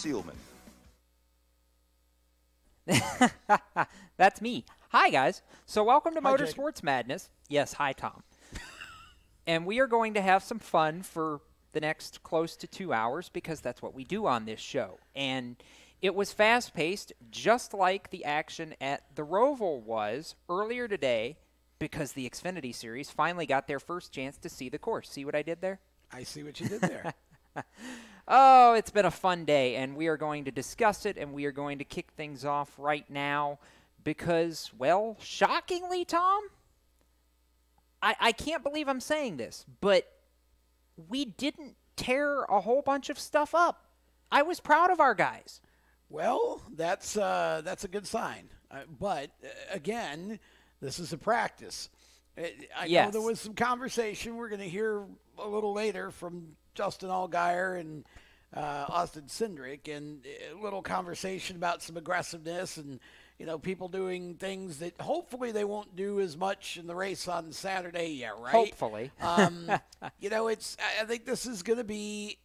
Seelman. That's me. Hi, guys. So welcome to Hi, Motorsports Madness. Yes, hi, Tom. And we are going to have some fun for the next close to 2 hours because that's what we do on this show. And it was fast-paced, just like the action at the Roval was earlier today because the Xfinity Series finally got their first chance to see the course. See what I did there? I see what you did there. Oh, it's been a fun day, and we are going to discuss it, and we are going to kick things off right now because, well, shockingly, Tom, I can't believe I'm saying this, but we didn't tear a whole bunch of stuff up. I was proud of our guys. Well, that's a good sign. But, again, this is a practice. I know there was some conversation we're going to hear a little later from Justin Allgaier and Austin Cindric, and a little conversation about some aggressiveness and, you know, people doing things that hopefully they won't do as much in the race on Saturday. Yeah, right? Hopefully. You know, I think this is going to be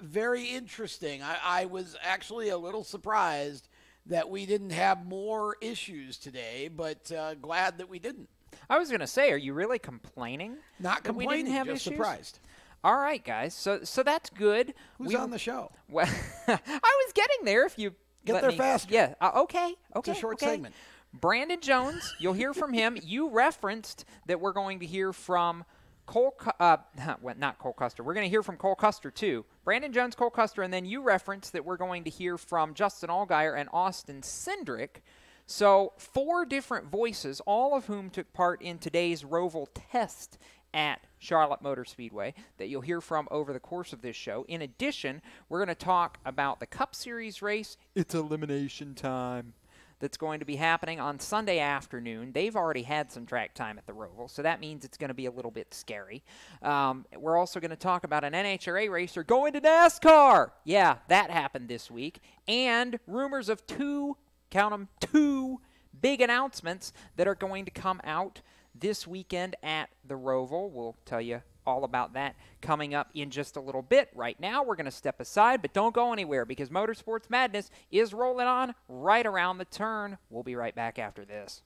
very interesting. I was actually a little surprised that we didn't have more issues today, but glad that we didn't. I was going to say, are you really complaining? Not complaining, we didn't have just issues? Surprised. All right, guys. So that's good. Who's on the show? Well, I was getting there. If you get there faster. Yeah. Okay. It's a short segment. Brandon Jones. You'll hear from him. You referenced that we're going to hear from not Cole Custer. We're going to hear from Cole Custer too. Brandon Jones, Cole Custer, and then you referenced that we're going to hear from Justin Allgaier and Austin Cindric. So 4 different voices, all of whom took part in today's Roval test at Charlotte Motor Speedway that you'll hear from over the course of this show. In addition, we're going to talk about the Cup Series race. It's elimination time. That's going to be happening on Sunday afternoon. They've already had some track time at the Roval, so that means it's going to be a little bit scary. We're also going to talk about an NHRA racer going to NASCAR. Yeah, that happened this week. And rumors of 2 big announcements that are going to come out this weekend at the Roval. We'll tell you all about that coming up in just a little bit. Right now, we're going to step aside, but don't go anywhere because Motorsports Madness is rolling on right around the turn. We'll be right back after this.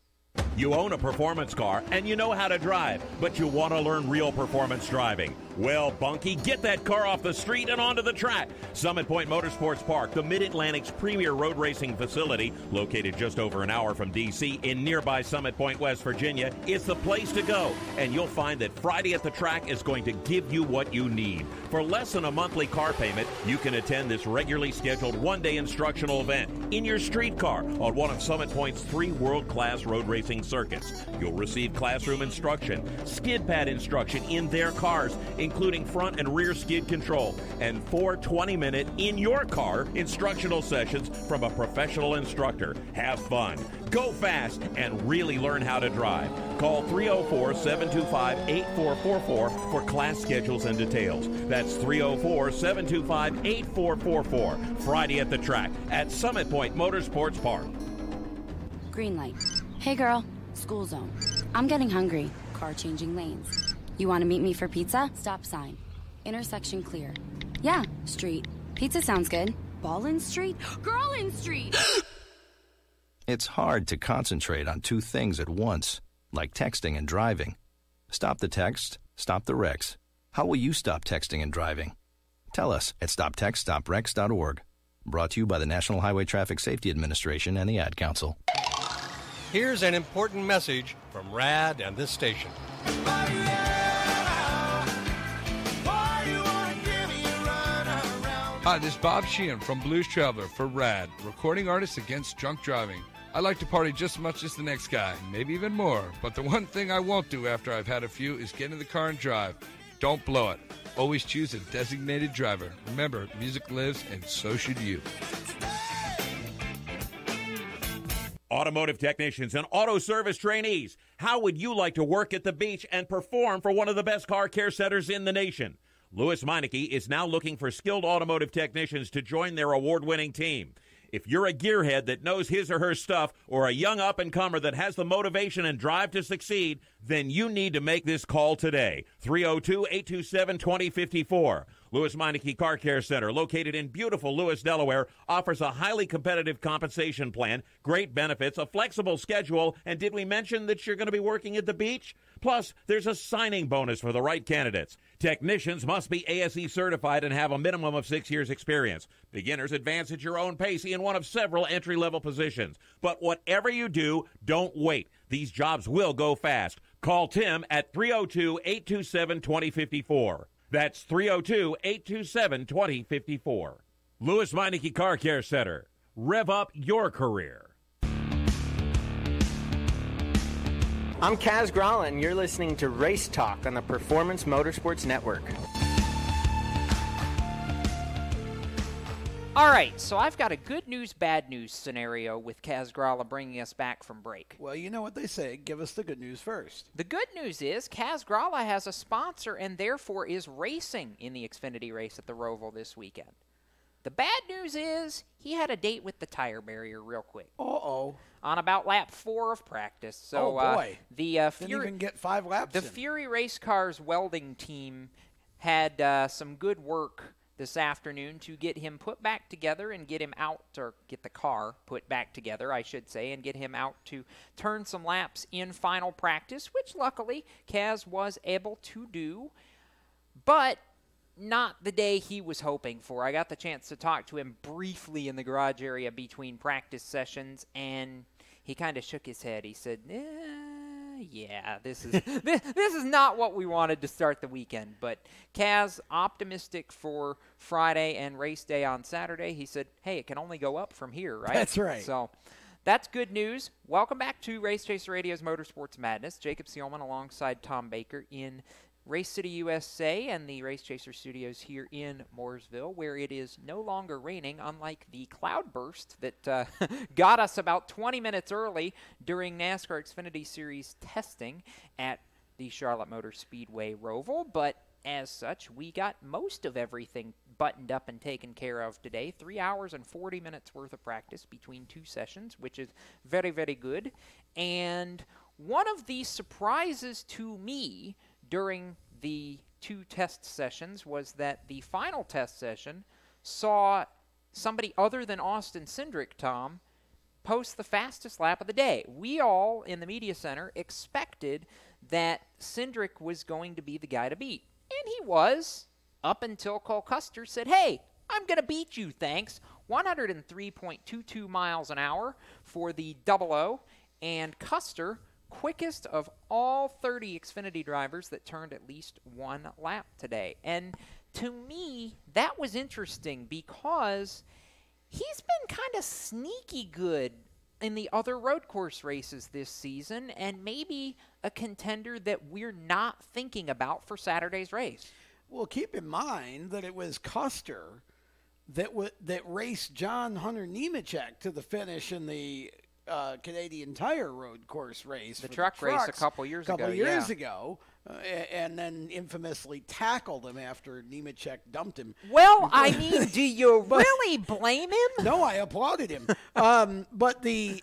You own a performance car and you know how to drive, but you want to learn real performance driving. Well, Bunky, get that car off the street and onto the track. Summit Point Motorsports Park, the Mid-Atlantic's premier road racing facility, located just over an hour from D.C. in nearby Summit Point, West Virginia, is the place to go. And you'll find that Friday at the Track is going to give you what you need. For less than a monthly car payment, you can attend this regularly scheduled one-day instructional event in your street car on one of Summit Point's 3 world-class road racing circuits. You'll receive classroom instruction, skid pad instruction in their cars, including front and rear skid control, and 4 20-minute in-your-car instructional sessions from a professional instructor. Have fun, go fast, and really learn how to drive. Call 304-725-8444 for class schedules and details. That's 304-725-8444. Friday at the Track at Summit Point Motorsports Park. Green light. Hey girl, school zone. I'm getting hungry. Car changing lanes. You want to meet me for pizza? Stop sign. Intersection clear. Yeah, street. Pizza sounds good. Ball in street? Girl in street! It's hard to concentrate on 2 things at once, like texting and driving. Stop the text, stop the wrecks. How will you stop texting and driving? Tell us at stoptextstopwrecks.org. Brought to you by the National Highway Traffic Safety Administration and the Ad Council. Here's an important message from RAD and this station. Hi, this is Bob Sheehan from Blues Traveler for RAD, recording artists against drunk driving. I like to party just as much as the next guy, maybe even more, but the one thing I won't do after I've had a few is get in the car and drive. Don't blow it. Always choose a designated driver. Remember, music lives, and so should you. Automotive technicians and auto service trainees, how would you like to work at the beach and perform for one of the best car care centers in the nation? Louis Meineke is now looking for skilled automotive technicians to join their award-winning team. If you're a gearhead that knows his or her stuff, or a young up-and-comer that has the motivation and drive to succeed, then you need to make this call today. 302-827-2054. Lewis Meineke Car Care Center, located in beautiful Lewis, Delaware, offers a highly competitive compensation plan, great benefits, a flexible schedule, and did we mention that you're going to be working at the beach? Plus, there's a signing bonus for the right candidates. Technicians must be ASE certified and have a minimum of 6 years experience. Beginners advance at your own pace in one of several entry-level positions. But whatever you do, don't wait. These jobs will go fast. Call Tim at 302-827-2054. That's 302-827-2054. Lewis Meineke Car Care Center. Rev up your career. I'm Kaz Gralla, and you're listening to Race Talk on the Performance Motorsports Network. All right, so I've got a good news, bad news scenario with Kaz Gralla bringing us back from break. Well, you know what they say. Give us the good news first. The good news is Kaz Gralla has a sponsor and therefore is racing in the Xfinity race at the Roval this weekend. The bad news is he had a date with the tire barrier real quick. Uh-oh. On about lap 4 of practice. So, oh, boy. Didn't even get 5 laps The Fury Race Cars welding team had some good work this afternoon to get him put back together and get him out, or get the car put back together, I should say, and get him out to turn some laps in final practice, which luckily Kaz was able to do. But not the day he was hoping for. I got the chance to talk to him briefly in the garage area between practice sessions, and he kind of shook his head. He said, yeah, this is this is not what we wanted to start the weekend. But Kaz, optimistic for Friday and race day on Saturday. He said, hey, it can only go up from here, right? That's right. So that's good news. Welcome back to Race Chaser Radio's Motorsports Madness. Jacob Seelman alongside Tom Baker in Race City, USA, and the Race Chaser Studios here in Mooresville, where it is no longer raining, unlike the cloudburst that got us about 20 minutes early during NASCAR Xfinity Series testing at the Charlotte Motor Speedway Roval. But as such, we got most of everything buttoned up and taken care of today. 3 hours and 40 minutes worth of practice between 2 sessions, which is very, very good. And one of the surprises to me during the 2 test sessions was that the final test session saw somebody other than Austin Cindric, Tom, post the fastest lap of the day. We all in the media center expected that Cindric was going to be the guy to beat. And he was, up until Cole Custer said, hey, I'm going to beat you, thanks. 103.22 miles an hour for the 00, and Custer, quickest of all 30 Xfinity drivers that turned at least 1 lap today. And to me, that was interesting because he's been kind of sneaky good in the other road course races this season, and maybe a contender that we're not thinking about for Saturday's race. Well, keep in mind that it was Custer that raced John Hunter Nemechek to the finish in the Canadian Tire road course race. The truck race a couple years ago. And then infamously tackled him after Nemechek dumped him. Well, I mean, do you really blame him? No, I applauded him. But I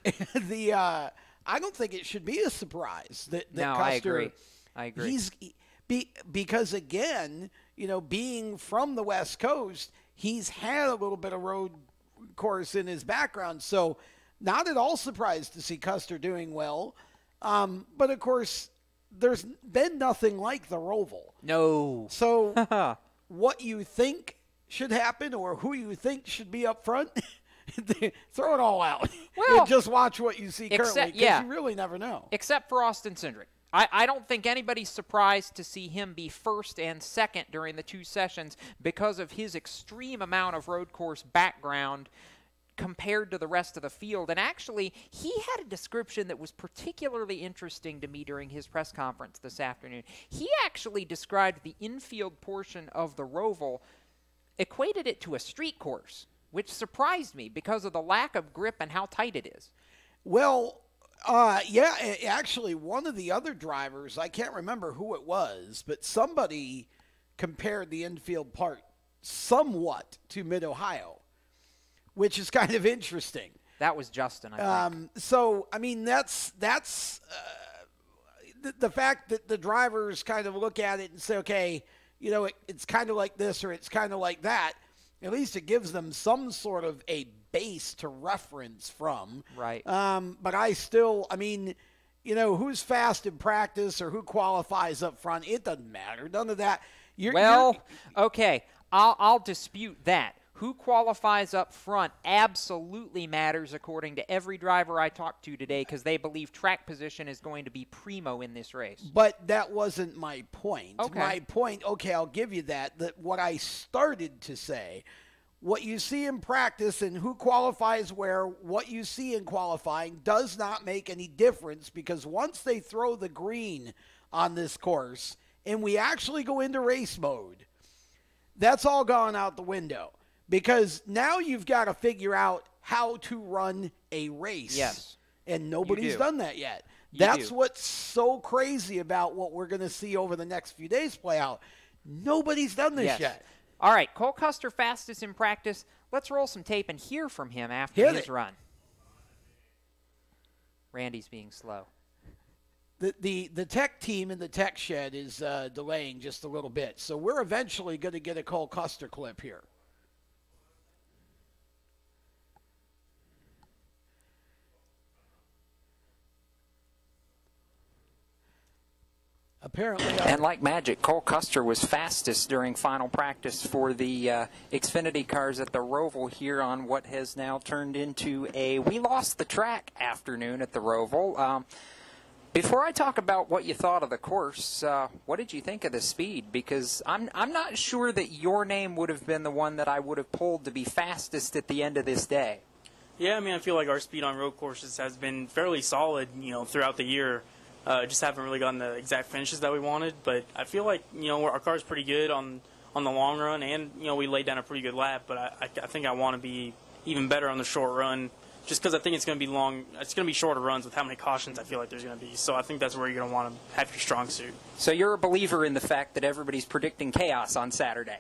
don't think it should be a surprise that Custer. I agree. Because again, being from the West Coast, he's had a little bit of road course in his background, so not at all surprised to see Custer doing well. But, of course, there's been nothing like the Roval. No. So what you think should happen or who you think should be up front, throw it all out. Well, and just watch what you see currently, because you really never know. Except for Austin Cindric. I don't think anybody's surprised to see him be first and second during the 2 sessions because of his extreme amount of road course background compared to the rest of the field. And actually, he had a description that was particularly interesting to me during his press conference this afternoon. He actually described the infield portion of the Roval, equated it to a street course, which surprised me because of the lack of grip and how tight it is. Well, actually, one of the other drivers, I can't remember who it was, but somebody compared the infield part somewhat to Mid-Ohio, which is kind of interesting. That was Justin, I think. So, I mean, that's the fact that the drivers kind of look at it and say, okay, you know, it's kind of like this or it's kind of like that, at least it gives them some sort of a base to reference from. Right. But I mean, you know, who's fast in practice or who qualifies up front, it doesn't matter. None of that. Okay, I'll dispute that. Who qualifies up front absolutely matters according to every driver I talked to today because they believe track position is going to be primo in this race. But that wasn't my point. Okay. My point, okay, I'll give you that what I started to say, what you see in practice and who qualifies where, what you see in qualifying does not make any difference because once they throw the green on this course and we actually go into race mode, that's all gone out the window. Because now you've got to figure out how to run a race. Yes. And nobody's done that yet. That's what's so crazy about what we're going to see over the next few days play out. Nobody's done this yet. All right, Cole Custer fastest in practice. Let's roll some tape and hear from him after his run. Randy's being slow. The tech team in the tech shed is delaying just a little bit. So we're eventually going to get a Cole Custer clip here. Apparently, and like magic, Cole Custer was fastest during final practice for the Xfinity cars at the Roval here on what has now turned into a we lost the track afternoon at the Roval. Before I talk about what you thought of the course, what did you think of the speed? Because I'm not sure that your name would have been the one that I would have pulled to be fastest at the end of this day. Yeah, I mean, I feel like our speed on road courses has been fairly solid, throughout the year. Just haven't really gotten the exact finishes that we wanted, but I feel like, our car's pretty good on the long run, and, we laid down a pretty good lap, but I think I want to be even better on the short run, just because I think it's going to be it's going to be shorter runs with how many cautions I feel like there's going to be, so I think that's where you're going to want to have your strong suit. So you're a believer in the fact that everybody's predicting chaos on Saturday?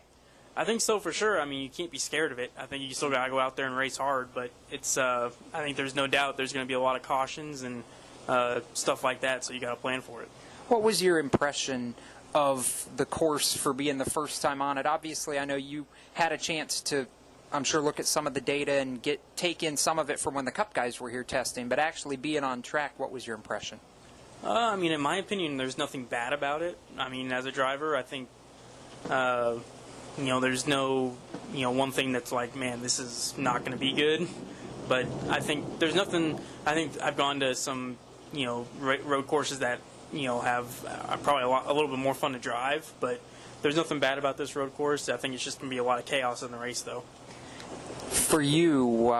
I think so for sure. I mean, you can't be scared of it. I think you still got to go out there and race hard, but it's, I think there's no doubt there's going to be a lot of cautions and stuff like that, so you got to plan for it. What was your impression of the course for being the first time on it? Obviously, I know you had a chance to, I'm sure, look at some of the data and take in some of it from when the Cup guys were here testing, but actually being on track, what was your impression? I mean, in my opinion, there's nothing bad about it. I mean, as a driver, I think, there's no, one thing that's like, man, this is not going to be good. But I think there's nothing. I think I've gone to some, road courses that, have probably a little bit more fun to drive. But there's nothing bad about this road course. I think it's just going to be a lot of chaos in the race, though. For you,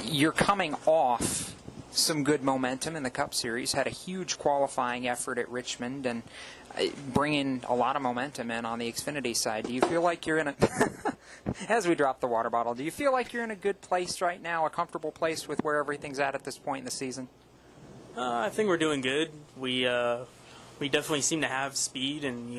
you're coming off some good momentum in the Cup Series. Had a huge qualifying effort at Richmond and bringing a lot of momentum in on the Xfinity side. Do you feel like you're in a as we drop the water bottle, do you feel like you're in a good place right now, a comfortable place with where everything's at this point in the season? I think we're doing good. We definitely seem to have speed, and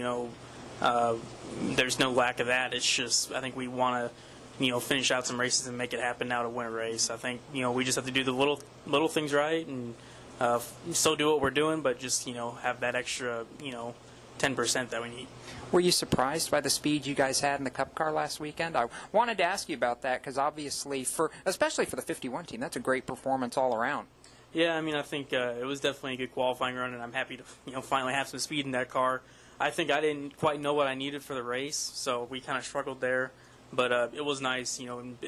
there's no lack of that. It's just I think we want to finish out some races and make it happen now to win a race. I think we just have to do the little things right and still do what we're doing, but just have that extra 10% that we need. Were you surprised by the speed you guys had in the Cup car last weekend? I wanted to ask you about that because obviously, especially for the 51 team, that's a great performance all around. Yeah, I mean, I think it was definitely a good qualifying run, and I'm happy to finally have some speed in that car. I think I didn't quite know what I needed for the race, so we kind of struggled there. But it was nice, and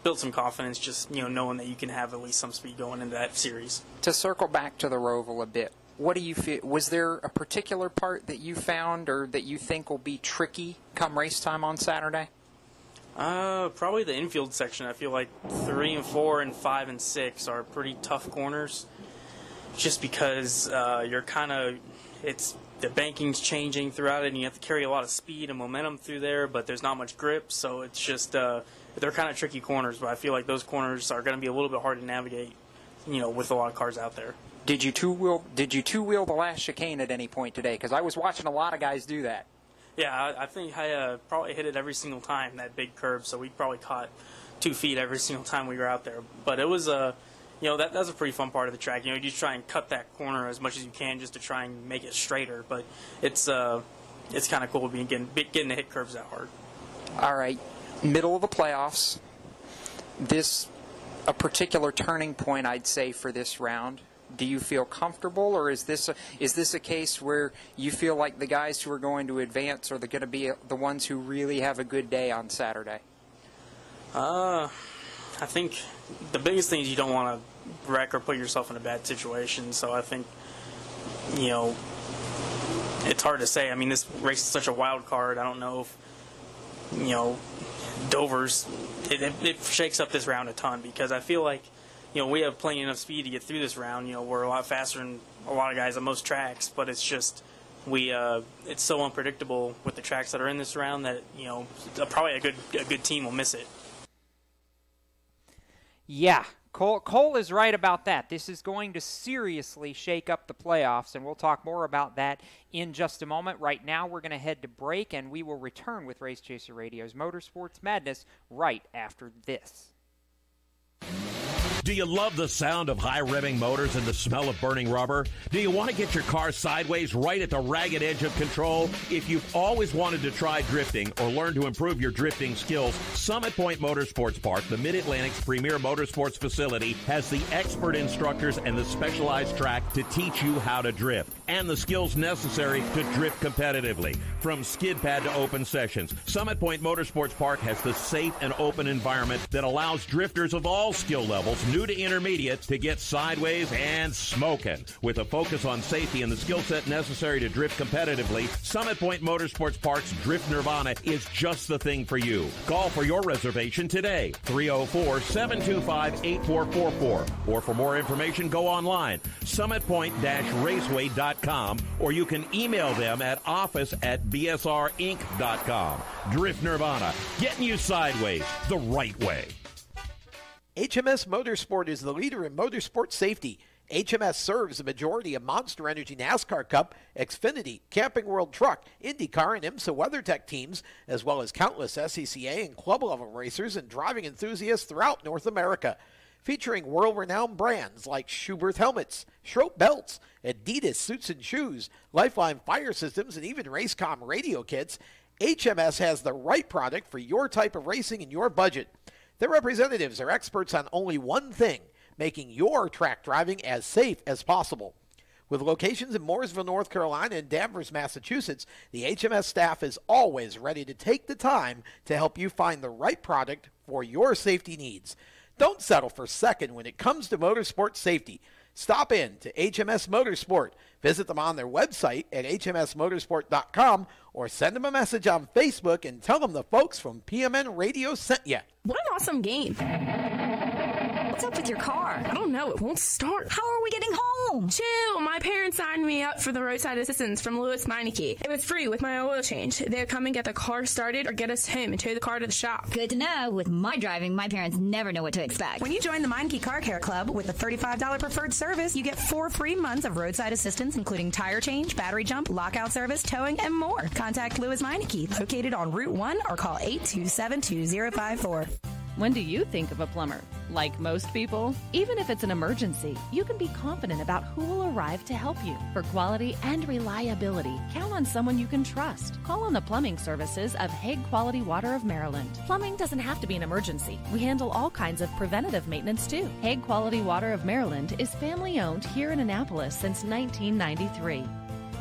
built some confidence just knowing that you can have at least some speed going into that series. To circle back to the Roval a bit, what do you feel? Was there a particular part that you found or that you think will be tricky come race time on Saturday? Probably the infield section. I feel like 3 and 4 and 5 and 6 are pretty tough corners, just because you're kind of the banking's changing throughout it, and you have to carry a lot of speed and momentum through there, but there's not much grip, so it's just they're kind of tricky corners. But I feel like those corners are going to be a little bit hard to navigate, with a lot of cars out there. Did you two-wheel the last chicane at any point today? Because I was watching a lot of guys do that. Yeah, I think I probably hit it every single time, that big curve, so we probably caught 2 feet every single time we were out there. But it was that's a pretty fun part of the track. You just try and cut that corner as much as you can just to try and make it straighter. But it's it's kind of cool getting to hit curves that hard. All right, middle of the playoffs. This a particular turning point, I'd say, for this round. Do you feel comfortable, or is this a case where you feel like the guys who are going to advance are going to be the ones who really have a good day on Saturday? I think the biggest thing is you don't want to wreck or put yourself in a bad situation. So I think, it's hard to say. I mean, this race is such a wild card. I don't know if, Dover's, it shakes up this round a ton, because I feel like, we have plenty enough speed to get through this round. We're a lot faster than a lot of guys on most tracks, but it's just it's so unpredictable with the tracks that are in this round that probably a good team will miss it. Yeah, Cole is right about that. This is going to seriously shake up the playoffs, and we'll talk more about that in just a moment. Right now, we're going to head to break, and we will return with Race Chaser Radio's Motorsports Madness right after this. Do you love the sound of high-revving motors and the smell of burning rubber? Do you want to get your car sideways right at the ragged edge of control? If you've always wanted to try drifting or learn to improve your drifting skills, Summit Point Motorsports Park, the Mid-Atlantic's premier motorsports facility, has the expert instructors and the specialized track to teach you how to drift and the skills necessary to drift competitively. From skid pad to open sessions, Summit Point Motorsports Park has the safe and open environment that allows drifters of all skill levels, new to intermediate, to get sideways and smoking. With a focus on safety and the skill set necessary to drift competitively, Summit Point Motorsports Park's Drift Nirvana is just the thing for you. Call for your reservation today, 304-725-8444. Or for more information, go online, summitpoint-raceway.com, or you can email them at office@bsrinc.com. Drift Nirvana, getting you sideways the right way. HMS Motorsport is the leader in motorsport safety. HMS serves the majority of Monster Energy NASCAR Cup, Xfinity, Camping World Truck, IndyCar, and IMSA WeatherTech teams, as well as countless SCCA and club-level racers and driving enthusiasts throughout North America. Featuring world-renowned brands like Schuberth helmets, Schroep belts, Adidas suits and shoes, Lifeline fire systems, and even Racecom radio kits, HMS has the right product for your type of racing and your budget. Their representatives are experts on only one thing, making your track driving as safe as possible. With locations in Mooresville, North Carolina, and Danvers, Massachusetts, the HMS staff is always ready to take the time to help you find the right product for your safety needs. Don't settle for second when it comes to motorsport safety. Stop in to HMS Motorsport. Visit them on their website at hmsmotorsport.com or send them a message on Facebook and tell them the folks from PMN Radio sent you. What an awesome game. What's up with your car? I don't know. It won't start. How are we getting home? Chill. My parents signed me up for the roadside assistance from Lewis Meineke. It was free with my oil change. They'll come and get the car started or get us home and tow the car to the shop. Good to know. With my driving, my parents never know what to expect. When you join the Meineke Car Care Club with a $35 preferred service, you get 4 free months of roadside assistance, including tire change, battery jump, lockout service, towing, and more. Contact Lewis Meineke, located on Route 1, or call 827-2054. When do you think of a plumber? Like most people, even if it's an emergency, you can be confident about who will arrive to help you. For quality and reliability, count on someone you can trust. Call on the plumbing services of Hague Quality Water of Maryland. Plumbing doesn't have to be an emergency. We handle all kinds of preventative maintenance too. Hague Quality Water of Maryland is family-owned here in Annapolis since 1993.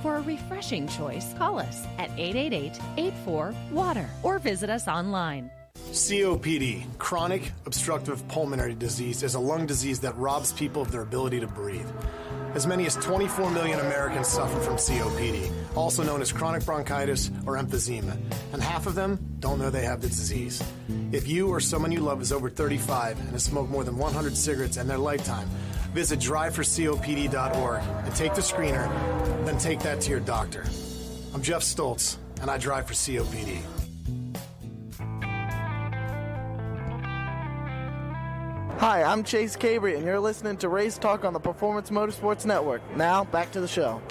For a refreshing choice, call us at 888-84-WATER or visit us online. COPD, chronic obstructive pulmonary disease, is a lung disease that robs people of their ability to breathe. As many as 24 million Americans suffer from COPD, also known as chronic bronchitis or emphysema, and half of them don't know they have the disease. If you or someone you love is over 35 and has smoked more than 100 cigarettes in their lifetime, visit driveforcopd.org and take the screener, then take that to your doctor. I'm Jeff Stoltz, and I drive for COPD. Hi, I'm Chase Cabrey, and you're listening to Race Talk on the Performance Motorsports Network. Now, back to the show.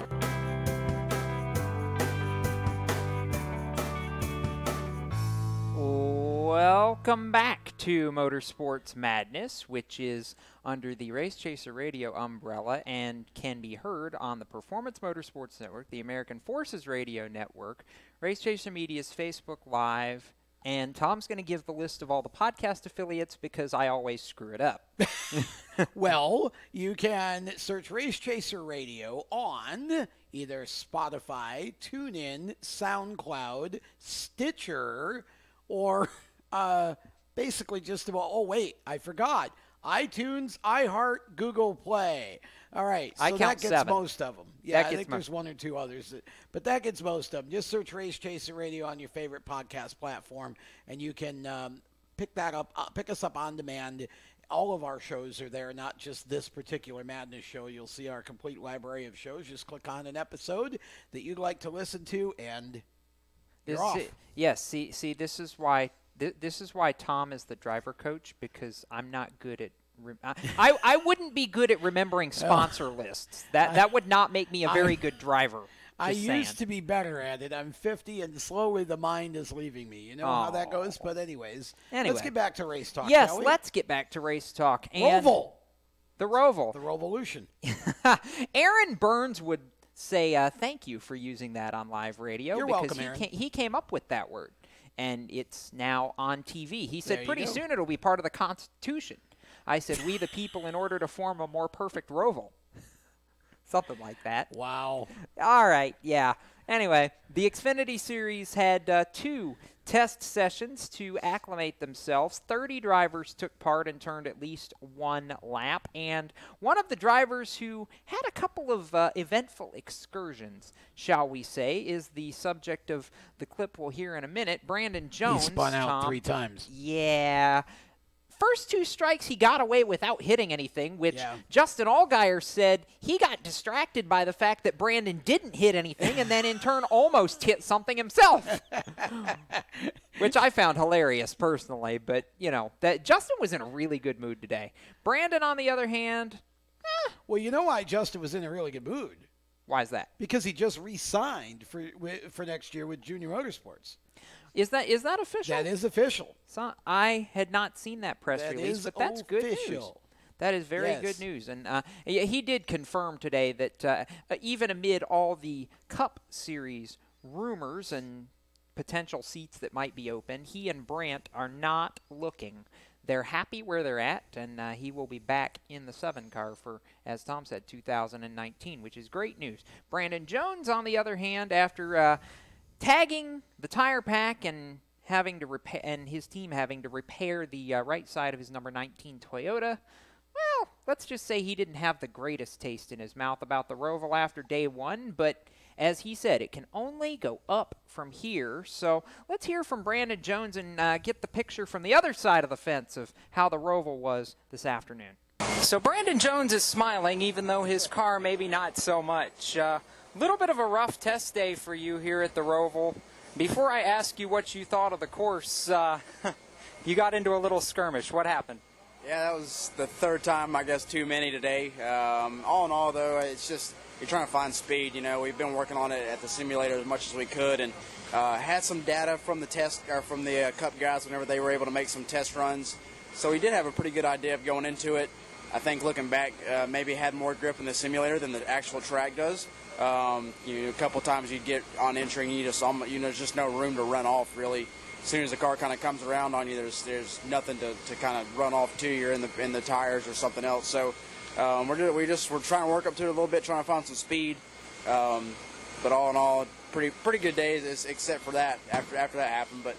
Welcome back to Motorsports Madness, which is under the Race Chaser Radio umbrella and can be heard on the Performance Motorsports Network, the American Forces Radio Network, Race Chaser Media's Facebook Live, and Tom's going to give the list of all the podcast affiliates because I always screw it up. Well, you can search Race Chaser Radio on either Spotify, TuneIn, SoundCloud, Stitcher, or basically just about, oh, wait, I forgot. iTunes, iHeart, Google Play. All right, so that gets 7. Most of them. Yeah, I think there's 1 or 2 others, but that gets most of them. Just search Race Chaser Radio on your favorite podcast platform, and you can pick us up on demand. All of our shows are there, not just this particular Madness show. You'll see our complete library of shows. Just click on an episode that you'd like to listen to, and you're off. Yes, see, this is why Tom is the driver coach, because I'm not good at. I wouldn't be good at remembering sponsor lists. That would not make me a very good driver. I used to be better at it. I'm 50, and slowly the mind is leaving me. You know how that goes? But anyways, let's get back to race talk, yes, shall we? Let's get back to race talk. And Roval. The Roval. The Rovolution. Aaron Burns would say thank you for using that on live radio. You're because welcome, Aaron. He came up with that word, and it's now on TV. He said pretty go. soon it'll be part of the Constitution. I said, we the people, in order to form a more perfect Roval. Something like that. Wow. All right, yeah. Anyway, the Xfinity Series had 2 test sessions to acclimate themselves. 30 drivers took part and turned at least 1 lap. And one of the drivers who had a couple of eventful excursions, shall we say, is the subject of the clip we'll hear in a minute. Brandon Jones. He spun out Tom, 3 times. Yeah. First 2 strikes, he got away without hitting anything, which Justin Allgaier said he got distracted by the fact that Brandon didn't hit anything and then in turn almost hit something himself, which I found hilarious personally. But, you know, that Justin was in a really good mood today. Brandon, on the other hand, Well, you know why Justin was in a really good mood? Why is that? Because he just re-signed for next year with Junior Motorsports. Is that official? That is official. So I had not seen that press release, but that's good news. That is very good news. And he did confirm today that even amid all the Cup Series rumors and potential seats that might be open, he and Brandt are not looking. They're happy where they're at, and he will be back in the 7 car for, as Tom said, 2019, which is great news. Brandon Jones, on the other hand, after tagging the tire pack and having to repair, and his team having to repair the right side of his number 19 Toyota, well, let's just say he didn't have the greatest taste in his mouth about the Roval after day 1, but as he said, it can only go up from here. So let's hear from Brandon Jones and get the picture from the other side of the fence of how the Roval was this afternoon. So Brandon Jones is smiling, even though his car maybe not so much. Little bit of a rough test day for you here at the Roval. Before I ask you what you thought of the course, you got into a little skirmish. What happened? Yeah, that was the 3rd time, I guess, too many today. All in all, though, it's just you're trying to find speed. You know, we've been working on it at the simulator as much as we could, and had some data from the from the Cup guys whenever they were able to make some test runs. So we did have a pretty good idea of going into it. I think looking back, maybe had more grip in the simulator than the actual track does. A couple times you'd get on entering, there's just no room to run off really. As soon as the car kind of comes around on you, there's nothing to kind of run off to you in the tires or something else. So we're trying to work up to it a little bit, trying to find some speed. But all in all, pretty good days except for that after that happened. But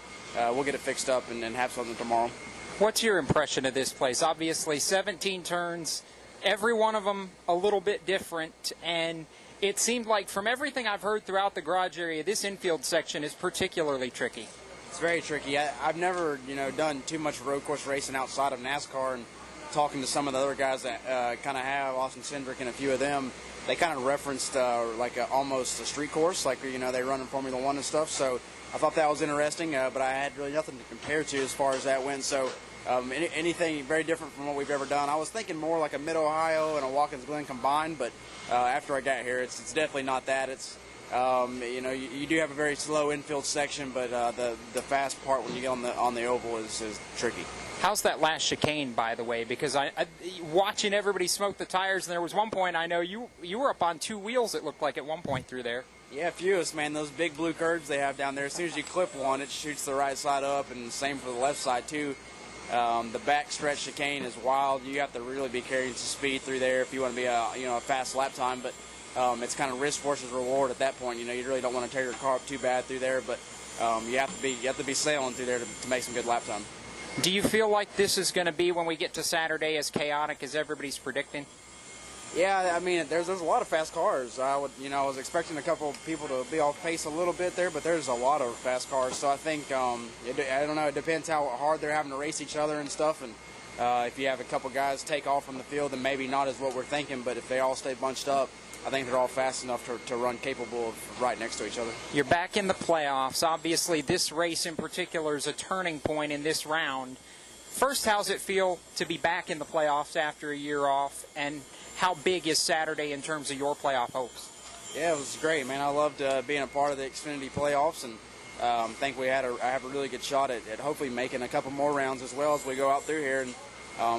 we'll get it fixed up and have something tomorrow. What's your impression of this place? Obviously, 17 turns, every one of them a little bit different, and it seemed like from everything I've heard throughout the garage area, this infield section is particularly tricky. It's very tricky. I've never, done too much road course racing outside of NASCAR, and talking to some of the other guys that kind of have, Austin Cindric and a few of them, they kind of referenced almost a street course, like they run in Formula One and stuff. So I thought that was interesting, but I had really nothing to compare to as far as that went. So anything very different from what we've ever done. I was thinking more like a Mid-Ohio and a Watkins Glen combined, but after I got here, it's definitely not that. It's you do have a very slow infield section, but the fast part when you get on the oval is tricky. How's that last chicane, by the way? Because I watching everybody smoke the tires, and there was one point I know you were up on 2 wheels, it looked like, at one point through there. Yeah, fewest, man. Those big blue curves they have down there, as soon as you clip one, it shoots the right side up, and same for the left side, too. The back stretch chicane is wild. You have to really be carrying some speed through there if you want to be a fast lap time, but it's kind of risk versus reward at that point. You really don't want to tear your car up too bad through there, but you have to be sailing through there to make some good lap time. Do you feel like this is going to be, when we get to Saturday, as chaotic as everybody's predicting? Yeah, I mean, there's a lot of fast cars. I was expecting a couple of people to be off pace a little bit there, but there's a lot of fast cars. So I think, I don't know, it depends how hard they're having to race each other and stuff. And if you have a couple guys take off from the field, then maybe not as what we're thinking. But if they all stay bunched up, I think they're all fast enough to run capable of right next to each other. You're back in the playoffs. Obviously, this race in particular is a turning point in this round. First, how's it feel to be back in the playoffs after a year off? And how big is Saturday in terms of your playoff hopes? Yeah, it was great, man. I loved being a part of the Xfinity playoffs, and think I have a really good shot at hopefully making a couple more rounds as well as we go out through here. And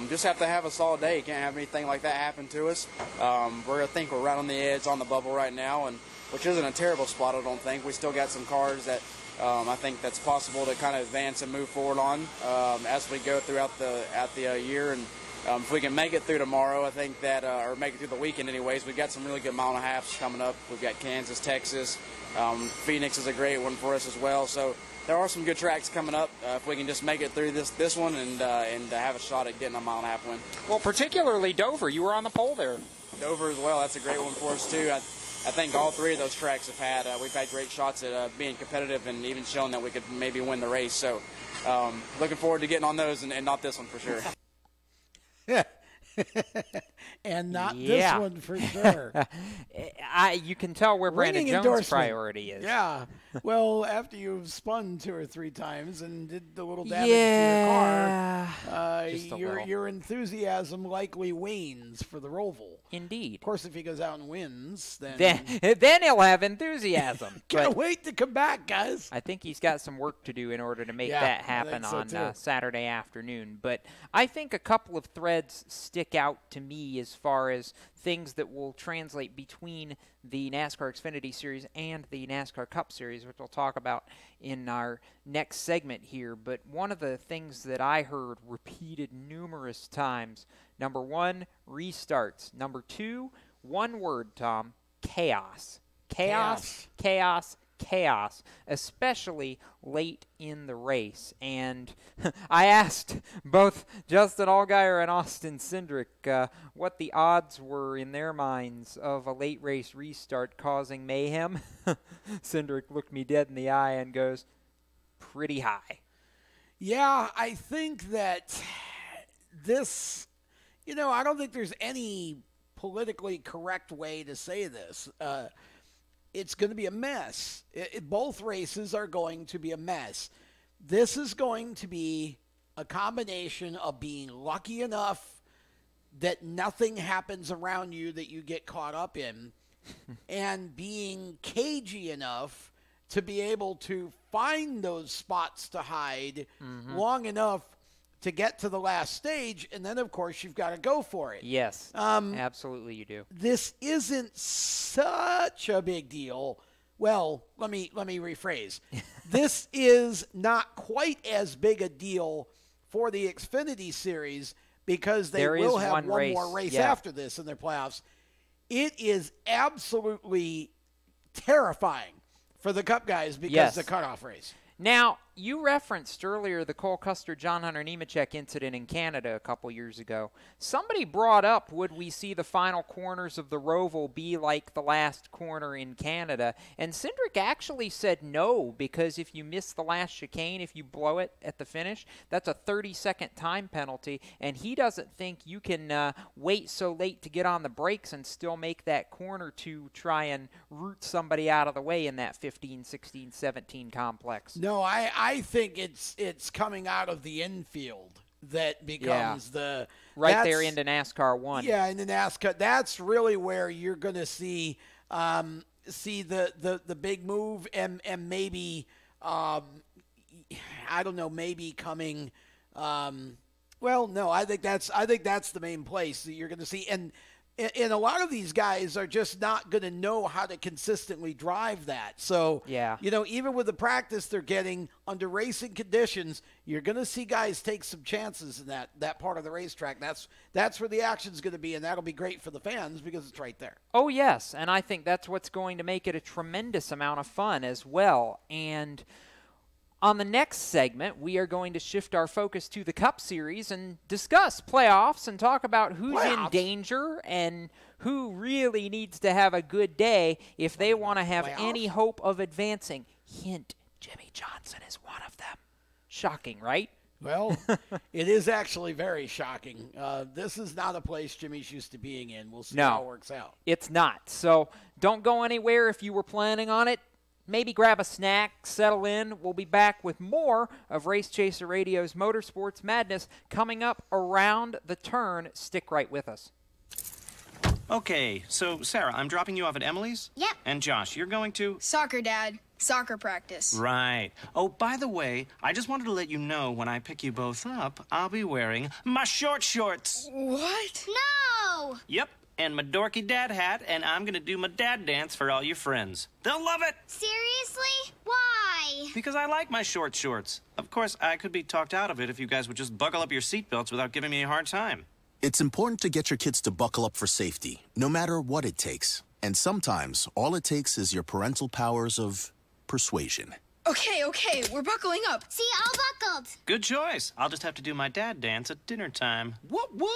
just have to have a solid day. You can't have anything like that happen to us. We're right on the edge, on the bubble right now, and which isn't a terrible spot, I don't think. We still got some cars that I think that's possible to kind of advance and move forward on as we go throughout the year. And if we can make it through tomorrow, I think that, or make it through the weekend anyways, we've got some really good mile and a halves coming up. We've got Kansas, Texas. Phoenix is a great one for us as well. So there are some good tracks coming up. If we can just make it through this one and have a shot at getting a mile and a half win. Well, particularly Dover. You were on the pole there. Dover as well. That's a great one for us, too. I think all 3 of those tracks we've had great shots at being competitive and even showing that we could maybe win the race. So looking forward to getting on those and not this one for sure. And not this one for sure. You can tell where Brandon Jones' priority is. Yeah. Well, after you've spun 2 or 3 times and did the little damage to your car, your enthusiasm likely wanes for the Roval. Indeed. Of course, if he goes out and wins, then he'll have enthusiasm. Can't wait to come back, guys. I think he's got some work to do in order to make that happen on Saturday afternoon. But I think a couple of threads stick out to me as far as things that will translate between the NASCAR Xfinity Series and the NASCAR Cup Series, which we'll talk about in our next segment here. But one of the things that I heard repeated numerous times, number 1, restarts. Number 2, one word, Tom, chaos. Chaos, especially late in the race. And I asked both Justin Allgaier and Austin Cindric what the odds were in their minds of a late race restart causing mayhem. Cindric looked me dead in the eye and goes, pretty high. Yeah, I think that this, I don't think there's any politically correct way to say this. It's going to be a mess. Both races are going to be a mess. This is going to be a combination of being lucky enough that nothing happens around you that you get caught up in and being cagey enough to be able to find those spots to hide long enough to get to the last stage, and then, of course, you've got to go for it. Yes, absolutely you do. This isn't such a big deal. Well, let me rephrase. This is not quite as big a deal for the Xfinity Series because they will have one more race after this in their playoffs. It is absolutely terrifying for the Cup guys because the cutoff race. Now, you referenced earlier the Cole Custer, John Hunter Nemechek incident in Canada a couple years ago. Somebody brought up, would we see the final corners of the Roval be like the last corner in Canada? And Cindric actually said no, because if you miss the last chicane, if you blow it at the finish, that's a 30-second time penalty, and he doesn't think you can wait so late to get on the brakes and still make that corner to try and root somebody out of the way in that 15, 16, 17 complex. No, I think it's coming out of the infield that becomes the there into NASCAR 1. Yeah, in the NASCAR, that's really where you're going to see the big move and maybe I don't know, maybe coming Well, no, I think that's the main place that you're going to see. And a lot of these guys are just not going to know how to consistently drive that. So, even with the practice they're getting under racing conditions, you're going to see guys take some chances in that part of the racetrack. That's where the action's going to be, and that'll be great for the fans because it's right there. Oh, yes, and I think that's what's going to make it a tremendous amount of fun as well. And on the next segment, we are going to shift our focus to the Cup Series and discuss playoffs and talk about who's in danger and who really needs to have a good day if they want to have any hope of advancing. Hint, Jimmy Johnson is one of them. Shocking, right? Well, it is actually very shocking. This is not a place Jimmy's used to being in. We'll see how it works out. It's not. So don't go anywhere if you were planning on it. Maybe grab a snack, settle in. We'll be back with more of Race Chaser Radio's Motorsports Madness coming up around the turn. Stick right with us. Okay, so Sarah, I'm dropping you off at Emily's? Yep. And Josh, you're going to? Soccer, Dad. Soccer practice. Right. Oh, by the way, I just wanted to let you know when I pick you both up, I'll be wearing my short shorts. What? No! Yep. And my dorky dad hat, and I'm gonna do my dad dance for all your friends. They'll love it! Seriously? Why? Because I like my short shorts. Of course, I could be talked out of it if you guys would just buckle up your seatbelts without giving me a hard time. It's important to get your kids to buckle up for safety, no matter what it takes. And sometimes, all it takes is your parental powers of persuasion. Okay, we're buckling up. See, all buckled. Good choice. I'll just have to do my dad dance at dinner time. What? No!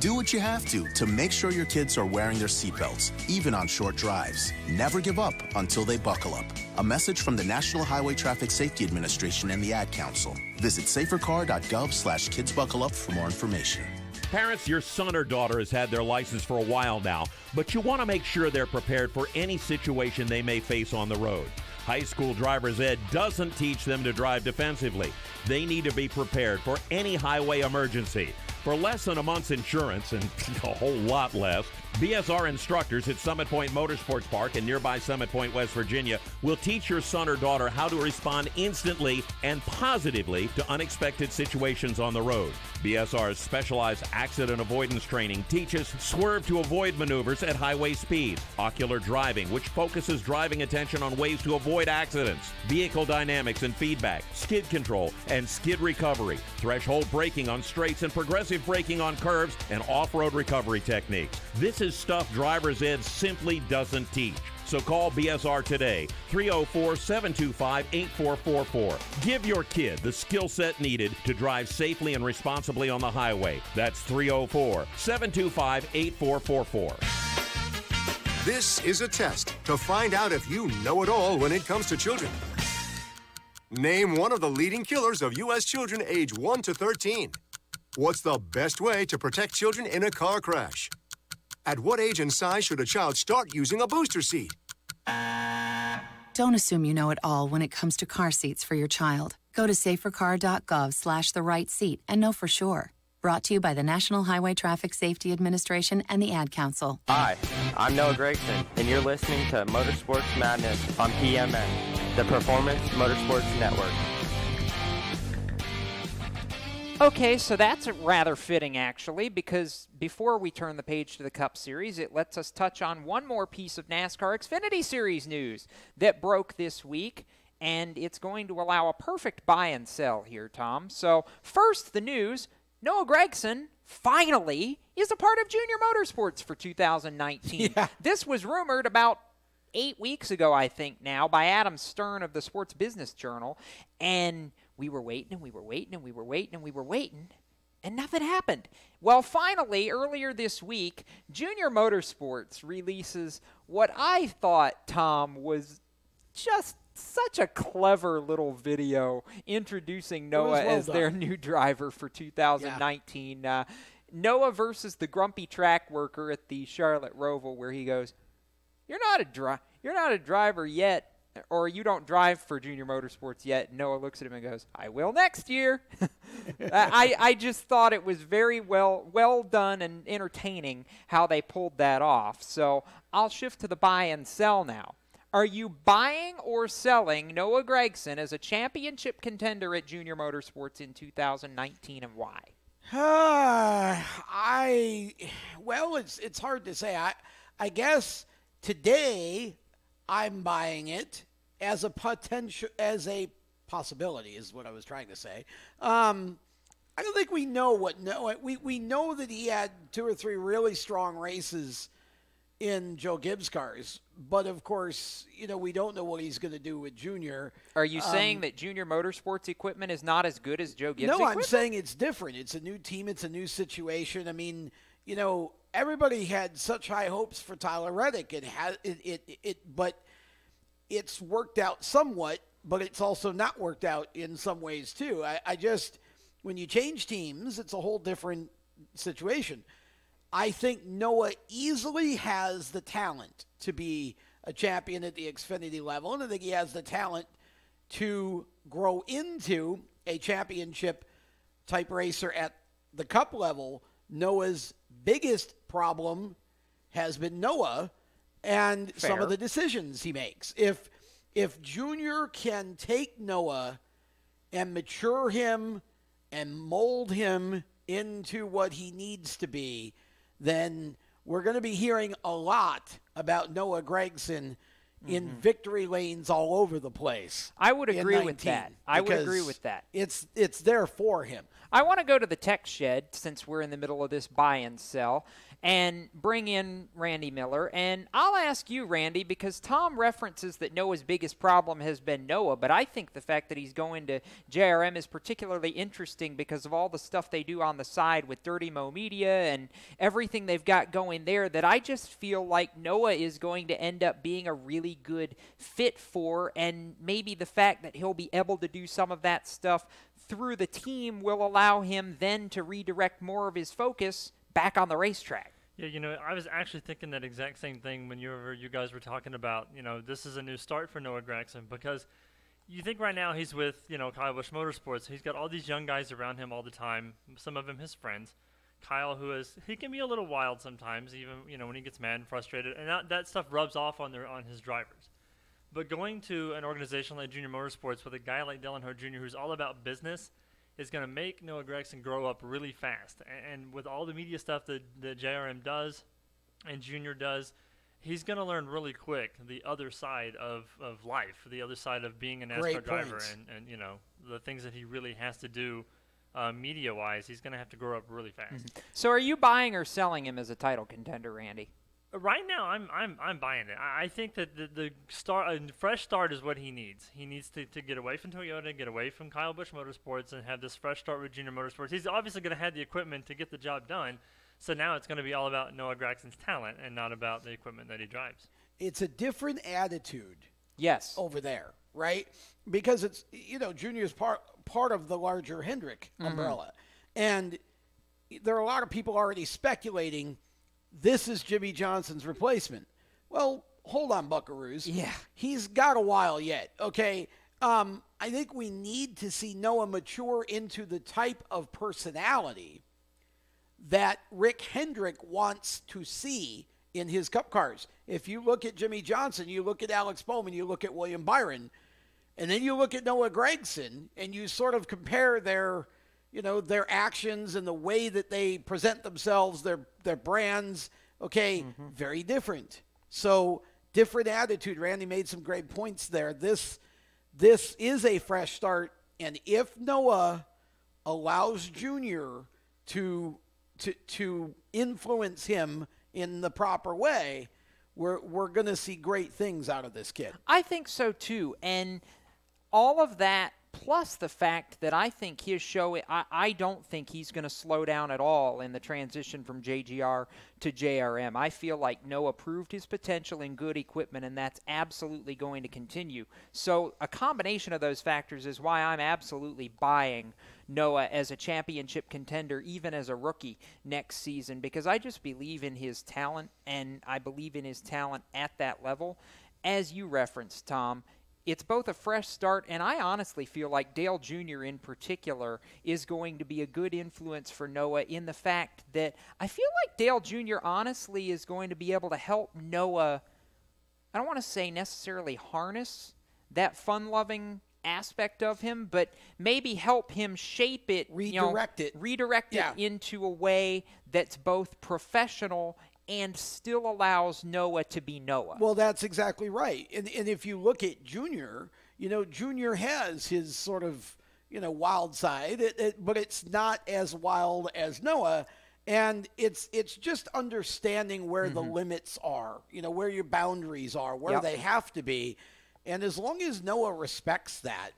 Do what you have to make sure your kids are wearing their seatbelts, even on short drives. Never give up until they buckle up. A message from the National Highway Traffic Safety Administration and the Ad Council. Visit safercar.gov/kidsbuckleup for more information. Parents, your son or daughter has had their license for a while now, but you want to make sure they're prepared for any situation they may face on the road. High school driver's ed doesn't teach them to drive defensively. They need to be prepared for any highway emergency. For less than a month's insurance, and a whole lot less, BSR instructors at Summit Point Motorsports Park in nearby Summit Point, West Virginia, will teach your son or daughter how to respond instantly and positively to unexpected situations on the road. BSR's specialized accident avoidance training teaches swerve to avoid maneuvers at highway speed, ocular driving, which focuses driving attention on ways to avoid accidents, vehicle dynamics and feedback, skid control and skid recovery, threshold braking on straights and progressive braking on curves, and off-road recovery techniques. This is stuff driver's ed simply doesn't teach. So call BSR today, 304-725-8444. Give your kid the skill set needed to drive safely and responsibly on the highway. That's 304-725-8444. This is a test to find out if you know it all when it comes to children. Name one of the leading killers of U.S. children age 1 to 13. What's the best way to protect children in a car crash? At what age and size should a child start using a booster seat? Don't assume you know it all when it comes to car seats for your child. Go to safercar.gov/the-right-seat and know for sure. Brought to you by the National Highway Traffic Safety Administration and the Ad Council. Hi, I'm Noah Gregson, and you're listening to Motorsports Madness on PMN, the Performance Motorsports Network. Okay, so that's rather fitting, actually, because before we turn the page to the Cup Series, it lets us touch on one more piece of NASCAR Xfinity Series news that broke this week, and it's going to allow a perfect buy and sell here, Tom. So first, the news, Noah Gragson finally is a part of Junior Motorsports for 2019. Yeah. This was rumored about 8 weeks ago, I think now, by Adam Stern of the Sports Business Journal, and we were waiting, and we were waiting, and we were waiting, and we were waiting, and nothing happened. Well, finally, earlier this week, Junior Motorsports releases what I thought, Tom, was just such a clever little video introducing Noah as their new driver for 2019. Yeah. Noah versus the grumpy track worker at the Charlotte Roval, where he goes, "You're not a driver yet, or you don't drive for Junior Motorsports yet." Noah looks at him and goes, "I will next year." I just thought it was very well done and entertaining how they pulled that off. So I'll shift to the buy and sell now. Are you buying or selling Noah Gragson as a championship contender at Junior Motorsports in 2019, and why? It's hard to say. I guess today I'm buying it as a possibility is what I was trying to say. I don't think we know what Noah. We know that he had 2 or 3 really strong races in Joe Gibbs cars, but of course, we don't know what he's going to do with Junior. Are you saying that Junior Motorsports equipment is not as good as Joe Gibbs equipment? No, I'm saying it's different. It's a new team. It's a new situation. I mean, everybody had such high hopes for Tyler Reddick, but it's worked out somewhat, but it's also not worked out in some ways too. When you change teams, it's a whole different situation. I think Noah easily has the talent to be a champion at the Xfinity level, and I think he has the talent to grow into a championship-type racer at the Cup level. Noah's biggest problem has been Noah and some of the decisions he makes. If Junior can take Noah and mature him and mold him into what he needs to be, then we're going to be hearing a lot about Noah Gragson in victory lanes all over the place. I would agree with that. It's there for him. I want to go to the tech shed since we're in the middle of this buy and sell and bring in Randy Miller. And I'll ask you, Randy, because Tom references that Noah's biggest problem has been Noah, but I think the fact that he's going to JRM is particularly interesting because of all the stuff they do on the side with Dirty Mo Media and everything they've got going there, that I just feel like Noah is going to end up being a really good fit for, and maybe the fact that he'll be able to do some of that stuff through the team will allow him then to redirect more of his focus back on the racetrack. Yeah, I was actually thinking that exact same thing when you guys were talking about, this is a new start for Noah Gragson, because you think right now he's with, Kyle Busch Motorsports. He's got all these young guys around him all the time, some of them his friends. Kyle, he can be a little wild sometimes, even, when he gets mad and frustrated, and that stuff rubs off on his drivers. But going to an organization like Junior Motorsports with a guy like Dale Earnhardt Jr. who's all about business is going to make Noah Gragson grow up really fast. And with all the media stuff that JRM does and Junior does, he's going to learn really quick the other side of life, the other side of being a NASCAR driver and the things that he really has to do media-wise. He's going to have to grow up really fast. Mm-hmm. So are you buying or selling him as a title contender, Randy? Right now, I'm buying it. I think that the fresh start is what he needs. He needs to get away from Toyota, get away from Kyle Busch Motorsports, and have this fresh start with Junior Motorsports. He's obviously going to have the equipment to get the job done. So now it's going to be all about Noah Gragson's talent and not about the equipment that he drives. It's a different attitude. Yes. Over there, right? Because it's Junior's part of the larger Hendrick umbrella, and there are a lot of people already speculating this is Jimmy Johnson's replacement. Well, hold on, buckaroos. Yeah. He's got a while yet, okay? I think we need to see Noah mature into the type of personality that Rick Hendrick wants to see in his Cup cars. If you look at Jimmy Johnson, you look at Alex Bowman, you look at William Byron, and then you look at Noah Gragson, and you sort of compare their actions and the way that they present themselves, their brands, okay, very different. So different attitude. Randy made some great points there. This is a fresh start, and if Noah allows Junior to influence him in the proper way, we're going to see great things out of this kid. I think so too, and all of that, plus the fact that I think his show, I don't think he's going to slow down at all in the transition from JGR to JRM. I feel like Noah proved his potential in good equipment, and that's absolutely going to continue. So a combination of those factors is why I'm absolutely buying Noah as a championship contender, even as a rookie next season, because I just believe in his talent, and I believe in his talent at that level. As you referenced, Tom, it's both a fresh start, and I honestly feel like Dale Jr. in particular is going to be a good influence for Noah in the fact that I feel like Dale Jr. honestly is going to be able to help Noah I don't want to say necessarily harness that fun-loving aspect of him, but maybe help him shape it, redirect it into a way that's both professional and still allows Noah to be Noah. Well, that's exactly right. And if you look at Junior, Junior has his sort of, wild side, but it's not as wild as Noah. And it's just understanding where the limits are, where your boundaries are, where they have to be. And as long as Noah respects that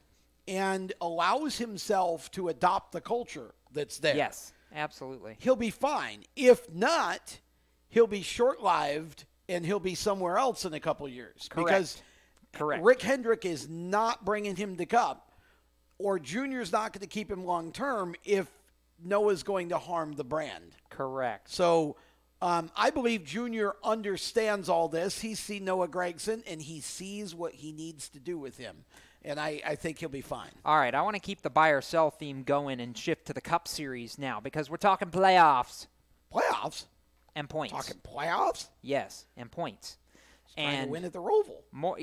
and allows himself to adopt the culture that's there. Yes, absolutely. He'll be fine. If not, he'll be short-lived and he'll be somewhere else in a couple years. Correct. Because Rick Hendrick is not bringing him to Cup, or Junior's not going to keep him long-term if Noah's going to harm the brand. Correct. So I believe Junior understands all this. He's seen Noah Gragson, and he sees what he needs to do with him. And I think he'll be fine. All right, I want to keep the buy or sell theme going and shift to the Cup Series now because we're talking playoffs. Playoffs? And points. Talking playoffs? Yes, and points. Trying to win at the Roval.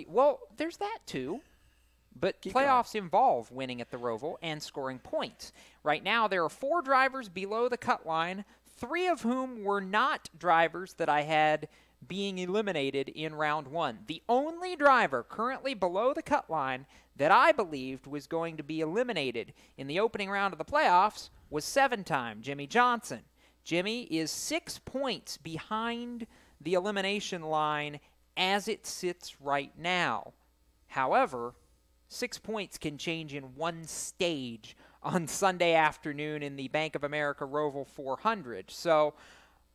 Well, there's that too. But playoffs involve winning at the Roval and scoring points. Right now, there are 4 drivers below the cut line, 3 of whom were not drivers that I had being eliminated in round 1. The only driver currently below the cut line that I believed was going to be eliminated in the opening round of the playoffs was 7-time Jimmy Johnson. Jimmy is 6 points behind the elimination line as it sits right now. However, 6 points can change in one stage on Sunday afternoon in the Bank of America Roval 400. So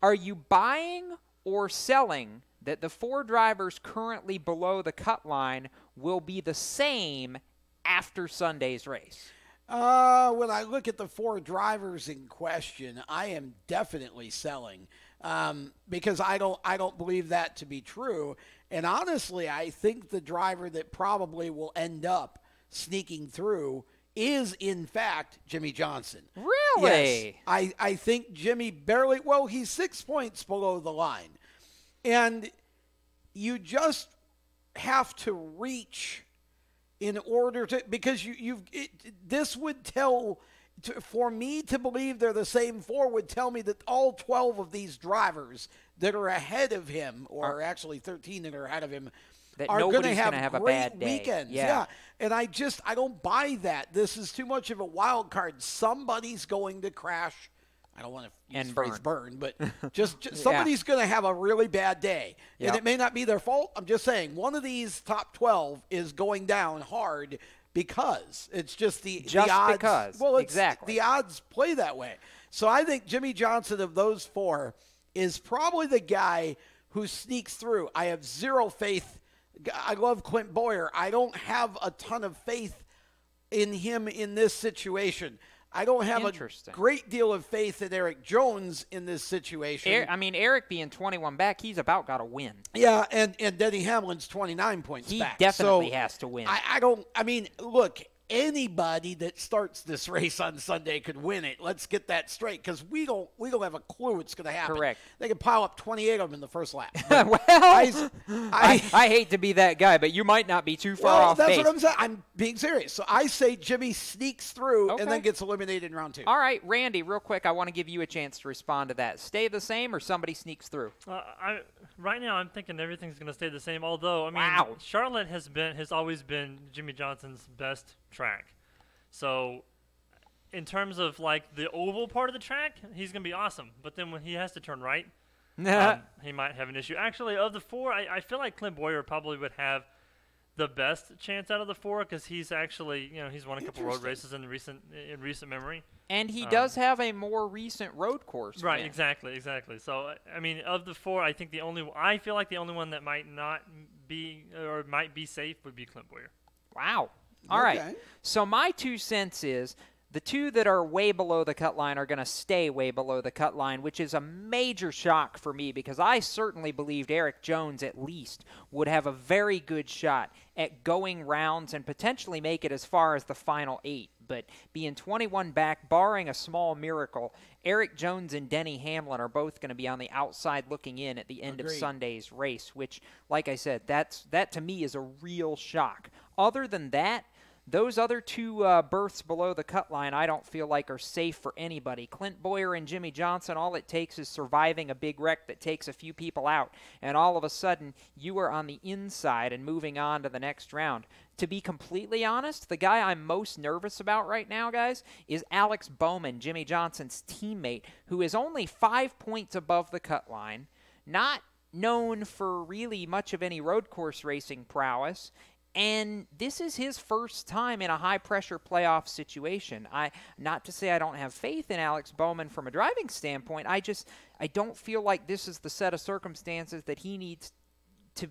are you buying or selling that the 4 drivers currently below the cut line will be the same after Sunday's race? When I look at the 4 drivers in question, I am definitely selling because I don't believe that to be true. And honestly, I think the driver that probably will end up sneaking through is, in fact, Jimmy Johnson. Really? Yes. I think Jimmy barely, well, he's 6 points below the line. And you just have to reach in order to, because this would tell, for me to believe they're the same 4 would tell me that all 12 of these drivers that are ahead of him, or actually 13 that are ahead of him, that are going to have great a bad day. Weekends. Yeah. And I don't buy that. This is too much of a wild card. Somebody's going to crash. I don't want to use the phrase burn, but just somebody's going to have a really bad day. Yep. And it may not be their fault. I'm just saying one of these top 12 is going down hard because it's just the odds. Because. Well, exactly. The odds play that way. So I think Jimmy Johnson of those 4 is probably the guy who sneaks through. I have zero faith. I love Clint Boyer. I don't have a ton of faith in him in this situation. I don't have a great deal of faith in Eric Jones in this situation. Eric being 21 back, he's about got to win. Yeah, and Denny Hamlin's 29 points back. He definitely has to win. Look, anybody that starts this race on Sunday could win it. Let's get that straight, because we don't have a clue what's going to happen. Correct. They can pile up 28 of them in the first lap. Well, I hate to be that guy, but you might not be too far off base. That's what I'm saying. I'm being serious. So I say Jimmy sneaks through and then gets eliminated in round 2. All right, Randy, real quick, I want to give you a chance to respond to that. Stay the same or somebody sneaks through? Right now I'm thinking everything's going to stay the same, although, Charlotte has always been Jimmy Johnson's best track. So in terms of like the oval part of the track, he's going to be awesome. But then when he has to turn right, he might have an issue. Actually, of the 4, I feel like Clint Boyer probably would have the best chance out of the 4 because he's actually, he's won a couple road races in recent memory. And he does have a more recent road course. Right, exactly. So, of the 4, I feel like the only one that might not be or might be safe would be Clint Boyer. Wow. All right. So my 2 cents is The two that are way below the cut line are going to stay way below the cut line, which is a major shock for me because I certainly believed Erik Jones at least would have a very good shot at going rounds and potentially make it as far as the final 8. But being 21 back, barring a small miracle, Erik Jones and Denny Hamlin are both going to be on the outside looking in at the end of Sunday's race, which, like I said, that to me is a real shock. Other than that, those other two berths below the cut line I don't feel like are safe for anybody. Clint Bowyer and Jimmy Johnson, all it takes is surviving a big wreck that takes a few people out, and all of a sudden you are on the inside and moving on to the next round. To be completely honest, the guy I'm most nervous about right now, guys, is Alex Bowman, Jimmy Johnson's teammate, who is only 5 points above the cut line, not known for really much of any road course racing prowess, and this is his first time in a high-pressure playoff situation. Not to say I don't have faith in Alex Bowman from a driving standpoint. I don't feel like this is the set of circumstances that he needs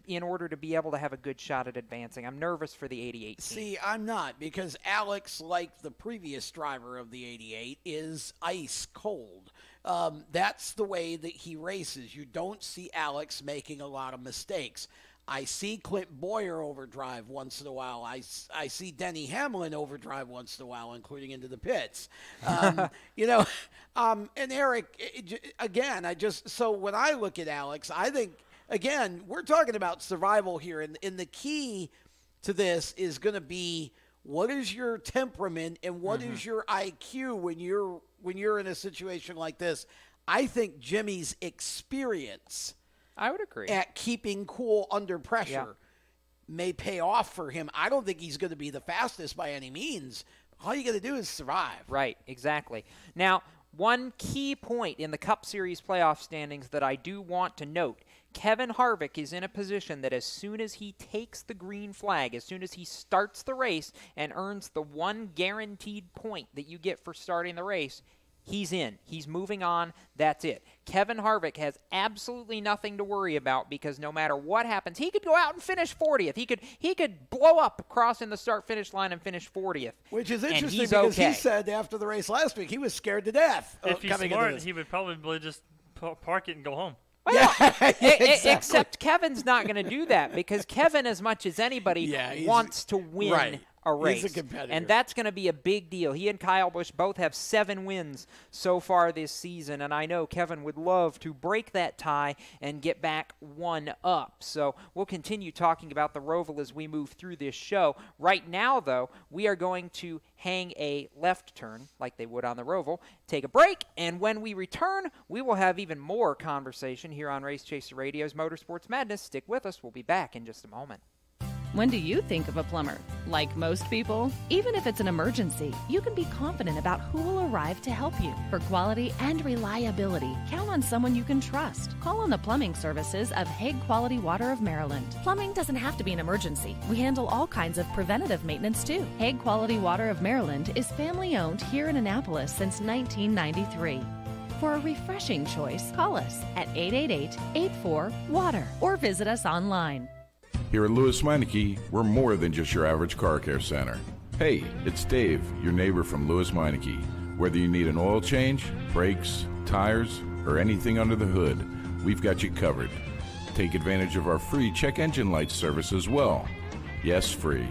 in order to be able to have a good shot at advancing. I'm nervous for the 88 team. See, I'm not, because Alex, like the previous driver of the 88, is ice cold. That's the way that he races. You don't see Alex making a lot of mistakes. I see Clint Bowyer overdrive once in a while. I see Denny Hamlin overdrive once in a while, including into the pits. And Eric, again, so when I look at Alex, I think, again, we're talking about survival here, and the key to this is going to be what is your temperament and what is your IQ when you're in a situation like this. I think Jimmy's experience, I would agree, at keeping cool under pressure may pay off for him. I don't think he's going to be the fastest by any means. All you got to do is survive. Right, exactly. Now, one key point in the Cup Series playoff standings that I do want to note, Kevin Harvick is in a position that as soon as he takes the green flag, as soon as he starts the race and earns the one guaranteed point that you get for starting the race, he's in. He's moving on. That's it. Kevin Harvick has absolutely nothing to worry about because no matter what happens, he could go out and finish 40th. He could blow up crossing the start-finish line and finish 40th. Which is interesting because he said after the race last week he was scared to death. If he's smart, he would probably just park it and go home. Well, exactly. Except Kevin's not going to do that because Kevin, as much as anybody, wants to win a race. He's a competitor. And that's going to be a big deal. He and Kyle Busch both have 7 wins so far this season, and I know Kevin would love to break that tie and get back 1 up. So we'll continue talking about the Roval as we move through this show. Right now, though, we are going to hang a left turn like they would on the Roval, take a break, and when we return, we will have even more conversation here on Race Chaser Radio's Motorsports Madness. Stick with us. We'll be back in just a moment. When do you think of a plumber? Like most people, even if it's an emergency, you can be confident about who will arrive to help you. For quality and reliability, count on someone you can trust. Call on the plumbing services of Hague Quality Water of Maryland. Plumbing doesn't have to be an emergency. We handle all kinds of preventative maintenance too. Hague Quality Water of Maryland is family owned here in Annapolis since 1993. For a refreshing choice, call us at 888-84-WATER or visit us online. Here at Lewis Meineke, we're more than just your average car care center. Hey, it's Dave, your neighbor from Lewis Meineke. Whether you need an oil change, brakes, tires, or anything under the hood, we've got you covered. Take advantage of our free check engine light service as well. Yes, free.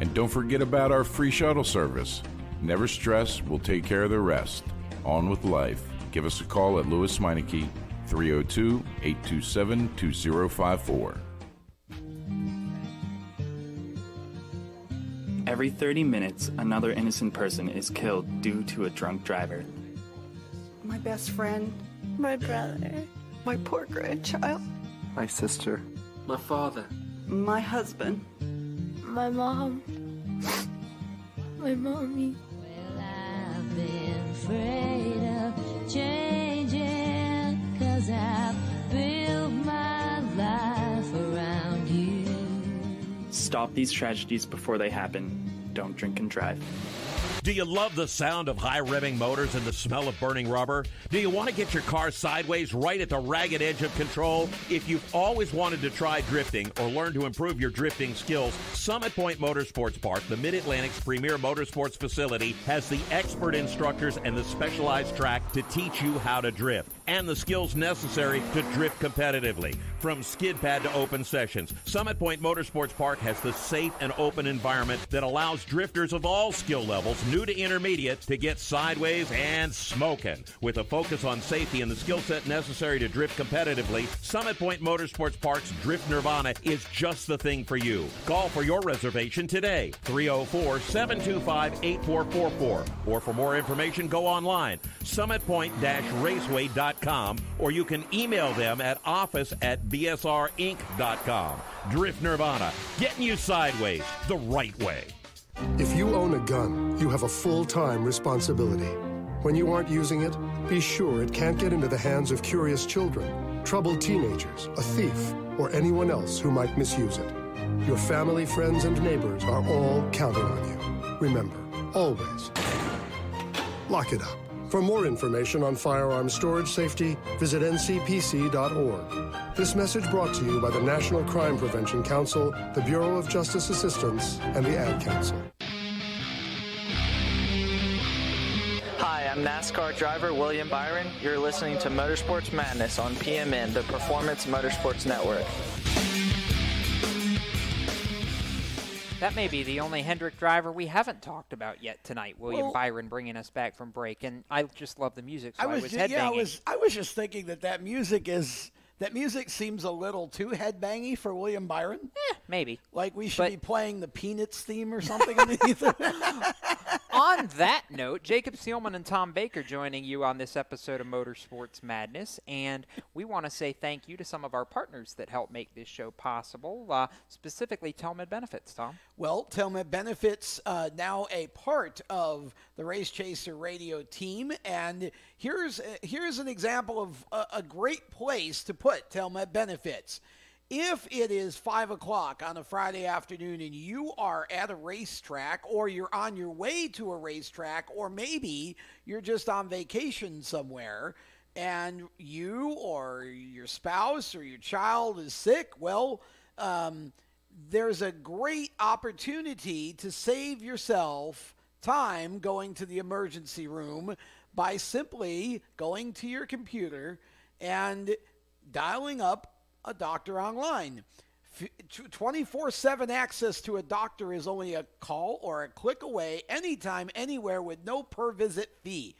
And don't forget about our free shuttle service. Never stress, we'll take care of the rest. On with life. Give us a call at Lewis Meineke, 302-827-2054. Every 30 minutes, another innocent person is killed due to a drunk driver. My best friend. My brother. My poor grandchild. My sister. My father. My husband. My mom. My mommy. Well, I've been afraid of changing, 'cause I've built my life around you. Stop these tragedies before they happen. Don't drink and drive. Do you love the sound of high revving motors and the smell of burning rubber? Do you want to get your car sideways right at the ragged edge of control? If you've always wanted to try drifting or learn to improve your drifting skills, Summit Point Motorsports Park, the Mid-Atlantic's premier motorsports facility, has the expert instructors and the specialized track to teach you how to drift and the skills necessary to drift competitively. From skid pad to open sessions, Summit Point Motorsports Park has the safe and open environment that allows drifters of all skill levels, new to intermediate, to get sideways and smoking. With a focus on safety and the skill set necessary to drift competitively, Summit Point Motorsports Park's Drift Nirvana is just the thing for you. Call for your reservation today, 304-725-8444. Or for more information, go online, summitpoint-raceway.com, or you can email them at office@bsrinc.com. Drift Nirvana, getting you sideways the right way. If you own a gun, you have a full-time responsibility. When you aren't using it, be sure it can't get into the hands of curious children, troubled teenagers, a thief, or anyone else who might misuse it. Your family, friends, and neighbors are all counting on you. Remember, always, lock it up. For more information on firearm storage safety, visit ncpc.org. This message brought to you by the National Crime Prevention Council, the Bureau of Justice Assistance, and the Ad Council. Hi, I'm NASCAR driver William Byron. You're listening to Motorsports Madness on PMN, the Performance Motorsports Network. That may be the only Hendrick driver we haven't talked about yet tonight. William Byron bringing us back from break, and I just love the music, so I was headbanging. I was just thinking that music seems a little too headbangy for William Byron. Maybe. Like we should be playing the Peanuts theme or something underneath it. On that note, Jacob Seelman and Tom Baker joining you on this episode of Motorsports Madness, and we want to say thank you to some of our partners that help make this show possible, specifically Telmed Benefits, Tom. Well, Telmed Benefits, now a part of the Race Chaser radio team, and here's an example of a great place to put Telmed Benefits. If it is 5 o'clock on a Friday afternoon and you are at a racetrack, or you're on your way to a racetrack, or maybe you're just on vacation somewhere and you or your spouse or your child is sick, well, there's a great opportunity to save yourself time going to the emergency room by simply going to your computer and dialing up a doctor online. 24/7 access to a doctor is only a call or a click away, anytime, anywhere, with no per-visit fee.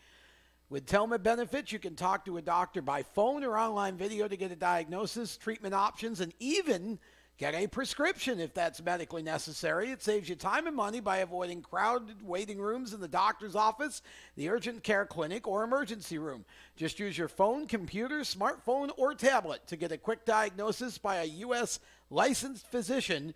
With Telmed Benefits, you can talk to a doctor by phone or online video to get a diagnosis, treatment options, and even get a prescription if that's medically necessary. It saves you time and money by avoiding crowded waiting rooms in the doctor's office, the urgent care clinic, or emergency room. Just use your phone, computer, smartphone, or tablet to get a quick diagnosis by a U.S. licensed physician.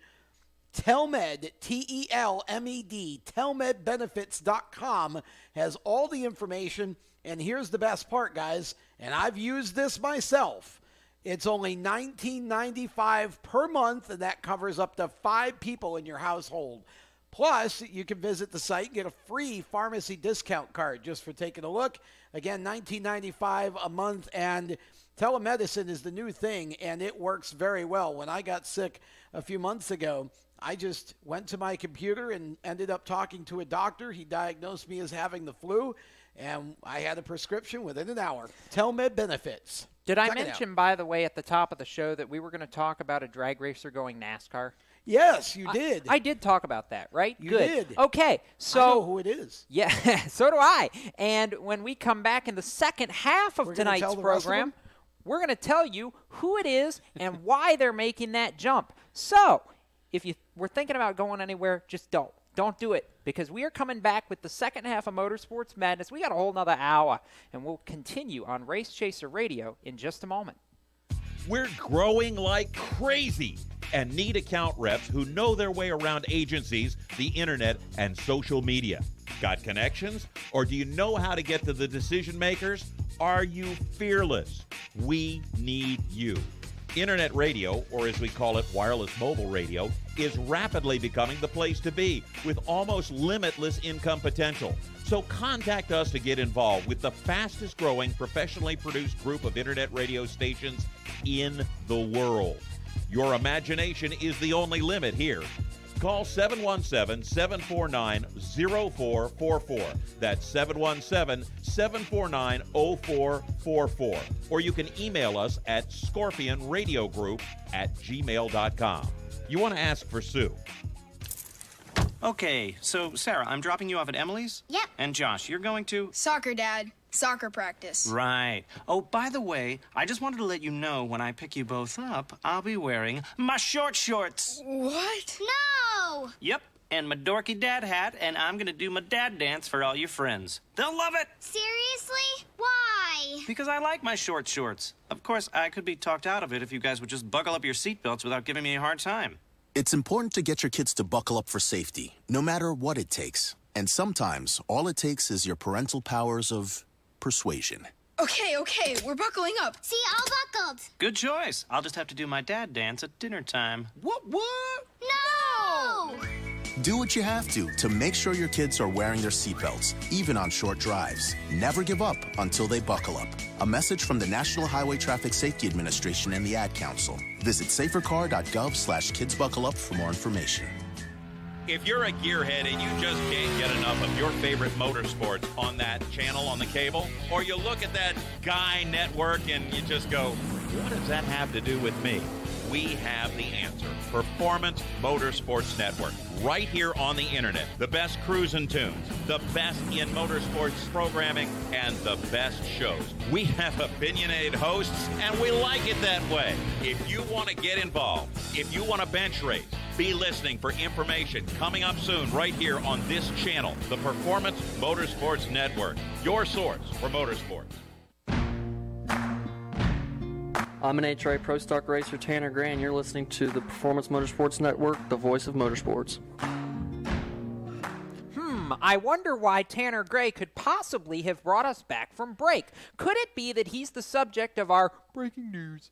Telmed, T-E-L-M-E-D, TelmedBenefits.com has all the information. And here's the best part, guys, and I've used this myself. It's only $19.95 per month, and that covers up to 5 people in your household. Plus, you can visit the site and get a free pharmacy discount card just for taking a look. Again, $19.95 a month, and telemedicine is the new thing, and it works very well. When I got sick a few months ago, I just went to my computer and ended up talking to a doctor. He diagnosed me as having the flu, and I had a prescription within an hour. Telmed Benefits. Did I mention, by the way, at the top of the show that we were going to talk about a drag racer going NASCAR? Yes, you did. I did talk about that, right? You Good. did. Okay, so I know who it is. Yeah, so do I. And when we come back in the second half of tonight's program, we're going to tell you who it is and why they're making that jump. So, if you were thinking about going anywhere, just don't. Don't do it, because we are coming back with the second half of Motorsports Madness. We got a whole nother hour, and we'll continue on Race Chaser Radio in just a moment. We're growing like crazy and need account reps who know their way around agencies, the internet, and social media. Got connections? Or do you know how to get to the decision makers? Are you fearless? We need you. Internet radio, or as we call it, wireless mobile radio, is rapidly becoming the place to be with almost limitless income potential. So contact us to get involved with the fastest growing professionally produced group of Internet radio stations in the world. Your imagination is the only limit here. Call 717-749-0444. That's 717-749-0444. Or you can email us at scorpionradiogroup@gmail.com. You want to ask for Sue. Okay, so Sarah, I'm dropping you off at Emily's? Yep. And Josh, you're going to? Soccer, Dad. Soccer practice. Right. Oh, by the way, I just wanted to let you know when I pick you both up, I'll be wearing my short shorts. What? No! Yep, and my dorky dad hat, and I'm going to do my dad dance for all your friends. They'll love it! Seriously? Why? Because I like my short shorts. Of course, I could be talked out of it if you guys would just buckle up your seatbelts without giving me a hard time. It's important to get your kids to buckle up for safety, no matter what it takes. And sometimes, all it takes is your parental powers of persuasion. Okay, we're buckling up. See, all buckled. Good choice. I'll just have to do my dad dance at dinner time. What? No! Do what you have to make sure your kids are wearing their seatbelts, even on short drives. Never give up until they buckle up. A message from the National Highway Traffic Safety Administration and the Ad Council. Visit safercar.gov/kidsbuckleup for more information. If you're a gearhead and you just can't get enough of your favorite motorsports on that channel on the cable, or you look at that Guy network and you just go, what does that have to do with me? We have the answer. Performance Motorsports Network. Right here on the internet. The best cruising tunes, the best in motorsports programming, and the best shows. We have opinionated hosts, and we like it that way. If you want to get involved, if you want to bench race, be listening for information coming up soon right here on this channel, the Performance Motorsports Network. Your source for motorsports. I'm an HRA Pro Stock Racer, Tanner Gray, and you're listening to the Performance Motorsports Network, the voice of motorsports. I wonder why Tanner Gray could possibly have brought us back from break. Could it be that he's the subject of our breaking news?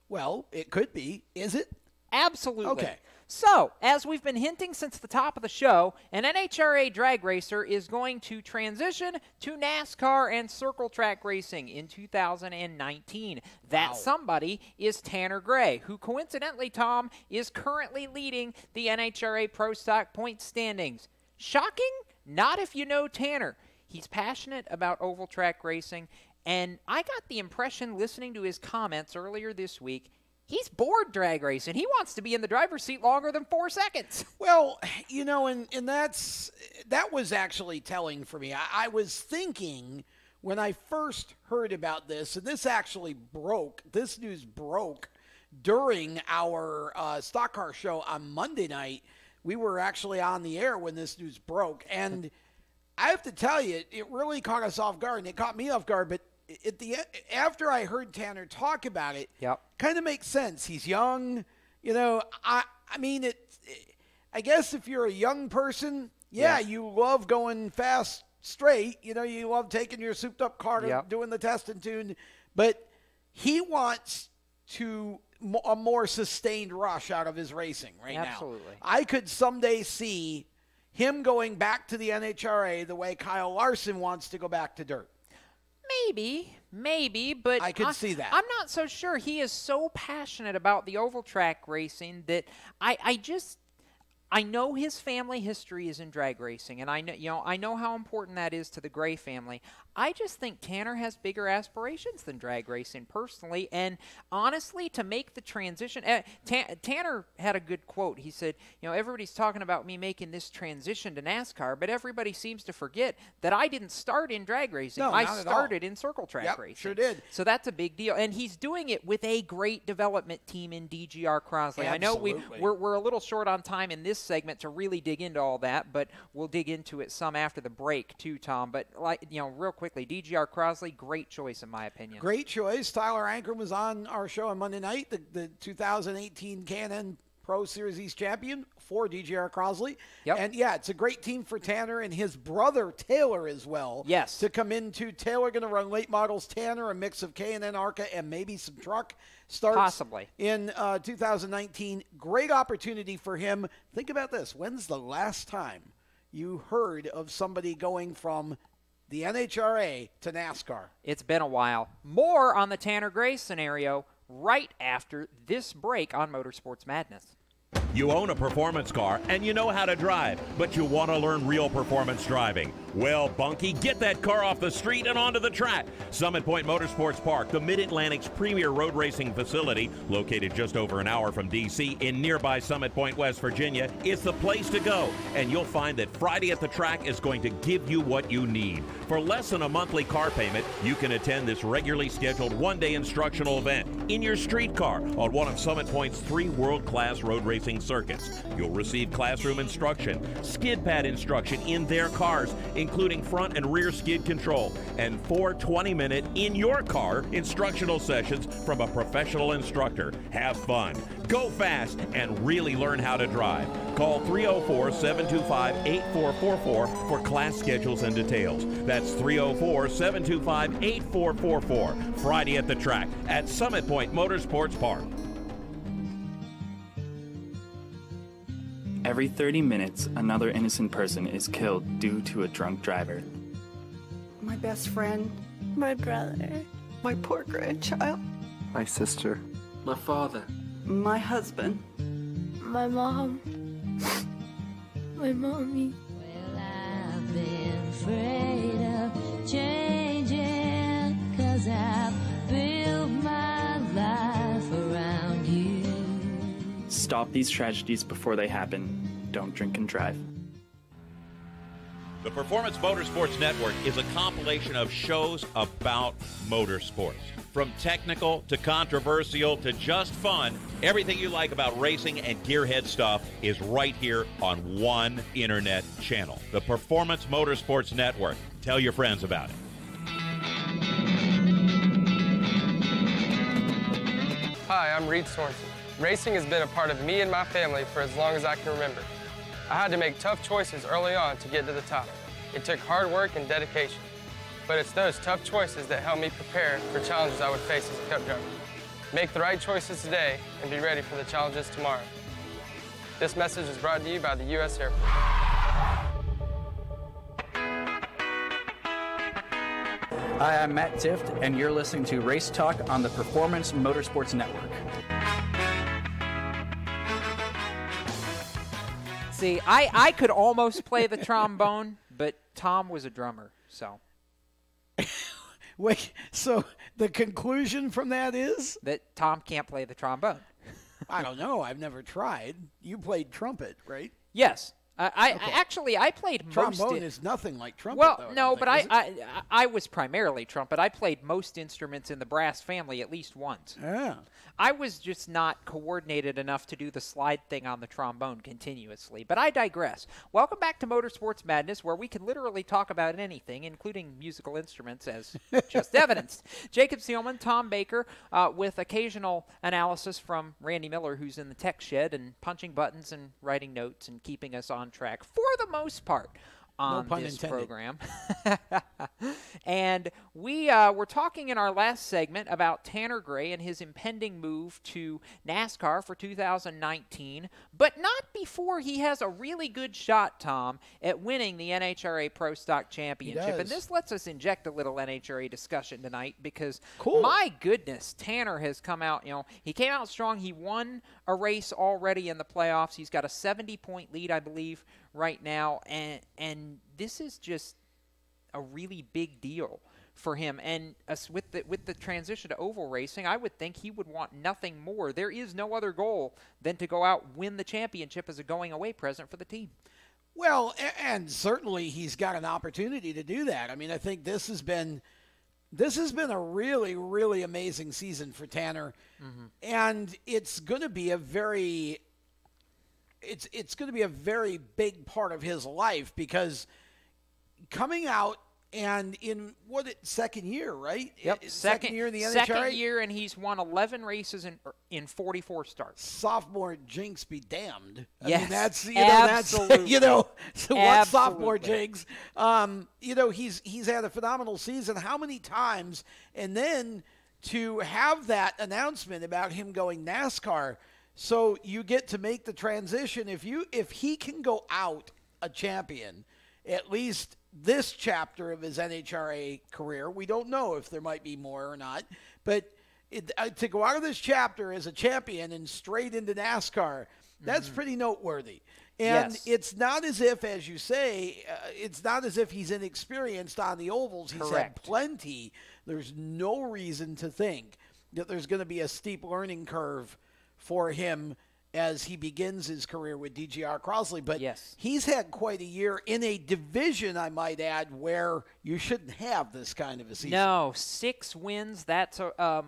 Well, it could be. Is it? Absolutely. Okay. So, as we've been hinting since the top of the show, an NHRA drag racer is going to transition to NASCAR and circle track racing in 2019. That somebody is Tanner Gray, who coincidentally, Tom, is currently leading the NHRA Pro Stock point standings. Shocking? Not if you know Tanner. He's passionate about oval track racing, and I got the impression listening to his comments earlier this week, he's bored drag racing. He wants to be in the driver's seat longer than 4 seconds. Well, you know, and that was actually telling for me. I was thinking when I first heard about this, and this news broke during our stock car show on Monday night. We were actually on the air when this news broke. And I have to tell you, it really caught us off guard, and it caught me off guard, but after I heard Tanner talk about it, kind of makes sense. He's young, you know. I mean, I guess if you're a young person, you love going fast, straight. You know, you love taking your souped-up car to doing the test and tune. But he wants a more sustained rush out of his racing now. Absolutely. I could someday see him going back to the NHRA the way Kyle Larson wants to go back to dirt. Maybe, but I could see that. I'm not so sure. He is so passionate about the oval track racing that I know his family history is in drag racing, and I know how important that is to the Gray family. I just think Tanner has bigger aspirations than drag racing personally, and honestly, to make the transition, Tanner had a good quote. He said, everybody's talking about me making this transition to NASCAR, but everybody seems to forget that I didn't start in drag racing. No, I not started in circle track racing. Sure did. So that's a big deal, and he's doing it with a great development team in DGR Crosley. Absolutely. I know we're a little short on time in this segment to really dig into all that, but we'll dig into it some after the break too, Tom. But real quickly, DGR Crosley, great choice in my opinion. Great choice. Tyler Ankrum was on our show on Monday night. The 2018 Can-Am Pro Series East champion for DJR Crosley. Yep. And, yeah, it's a great team for Tanner and his brother Taylor as well. Yes. To come into. Taylor going to run late models, Tanner a mix of K&N ARCA and maybe some truck starts. Possibly. In 2019. Great opportunity for him. Think about this. When's the last time you heard of somebody going from the NHRA to NASCAR? It's been a while. More on the Tanner Gray scenario right after this break on Motorsports Madness. You own a performance car and you know how to drive, but you want to learn real performance driving. Well, Bunky, get that car off the street and onto the track. Summit Point Motorsports Park, the Mid-Atlantic's premier road racing facility, located just over an hour from D.C. in nearby Summit Point, West Virginia, is the place to go. And you'll find that Friday at the track is going to give you what you need. For less than a monthly car payment, you can attend this regularly scheduled one-day instructional event in your street car on one of Summit Point's 3 world-class road racing circuits. You'll receive classroom instruction, skid pad instruction in their cars, including front and rear skid control, and 4 20-minute in-your-car instructional sessions from a professional instructor. Have fun, go fast, and really learn how to drive. Call 304-725-8444 for class schedules and details. That's 304-725-8444. Friday at the track at Summit Point Motorsports Park. Every 30 minutes, another innocent person is killed due to a drunk driver. My best friend. My brother. My poor grandchild. My sister. My father. My husband. My mom. My mommy. Well, I've been afraid of changing, 'cause I've built my life around you. Stop these tragedies before they happen. Don't drink and drive. The Performance Motorsports Network is a compilation of shows about motorsports. From technical to controversial to just fun, everything you like about racing and gearhead stuff is right here on one internet channel. The Performance Motorsports Network. Tell your friends about it. Hi, I'm Reed Sorensen. Racing has been a part of me and my family for as long as I can remember. I had to make tough choices early on to get to the top. It took hard work and dedication. But it's those tough choices that helped me prepare for challenges I would face as a cup driver. Make the right choices today and be ready for the challenges tomorrow. This message is brought to you by the U.S. Air Force. Hi, I'm Matt Tift, and you're listening to Race Talk on the Performance Motorsports Network. See, I could almost play the trombone, but Tom was a drummer, so. Wait, so the conclusion from that is? That Tom can't play the trombone. I don't know. I've never tried. You played trumpet, right? Yes. I played trombone is nothing like trumpet. Well, though, no, but I was primarily trumpet. I played most instruments in the brass family at least once. Yeah. I was just not coordinated enough to do the slide thing on the trombone continuously. But I digress. Welcome back to Motorsports Madness, where we can literally talk about anything, including musical instruments, as just evidenced. Jacob Seelman, Tom Baker, with occasional analysis from Randy Miller, who's in the tech shed and punching buttons and writing notes and keeping us on track for the most part on this program. And we were talking in our last segment about Tanner Gray and his impending move to NASCAR for 2019, but not before he has a really good shot, Tom, at winning the NHRA Pro Stock Championship. And this lets us inject a little NHRA discussion tonight because, my goodness, Tanner has come out, he came out strong. He won a race already in the playoffs. He's got a 70-point lead, I believe, right now, and this is just a really big deal for him. And with the transition to oval racing, I would think he would want nothing more. There is no other goal than to go out, win the championship as a going-away present for the team. Well, and certainly he's got an opportunity to do that. I mean, I think this has been a really, really amazing season for Tanner, and it's going to be a very big part of his life, because coming out And in second year, right? Yep, second year in the NHRA. Second year, and he's won 11 races in 44 starts. Sophomore jinx be damned. Yes, I mean, that's absolutely. So what sophomore jinx? He's had a phenomenal season. How many times? And then to have that announcement about him going NASCAR, so you get to make the transition. If he can go out a champion, at least this chapter of his NHRA career, we don't know if there might be more or not, but to go out of this chapter as a champion and straight into NASCAR, that's pretty noteworthy. And it's not as if, as you say, it's not as if he's inexperienced on the ovals. He's had plenty. There's no reason to think that there's going to be a steep learning curve for him as he begins his career with DGR Crosley. But he's had quite a year in a division, I might add, where you shouldn't have this kind of a season. No, 6 wins. That's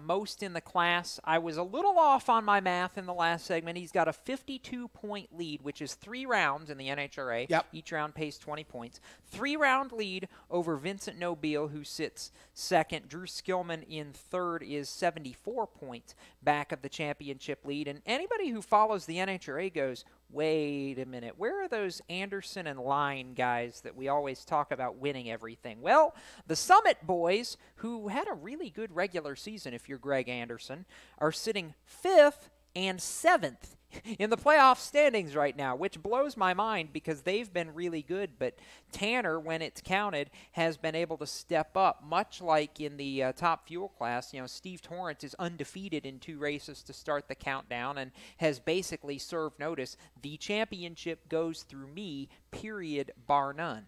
most in the class. I was a little off on my math in the last segment. He's got a 52-point lead, which is 3 rounds in the NHRA. Yep. Each round pays 20 points. 3-round lead over Vincent Nobile, who sits second. Drew Skillman in third is 74 points back of the championship lead. And anybody who follows the NHRA goes, wait a minute, where are those Anderson and Line guys that we always talk about winning everything? Well, the Summit boys, who had a really good regular season if you're Greg Anderson, are sitting 5th and 7th in the playoff standings right now, which blows my mind because they've been really good. But Tanner, when it's counted, has been able to step up, much like in the top fuel class. Steve Torrance is undefeated in 2 races to start the countdown and has basically served notice. The championship goes through me, period, bar none.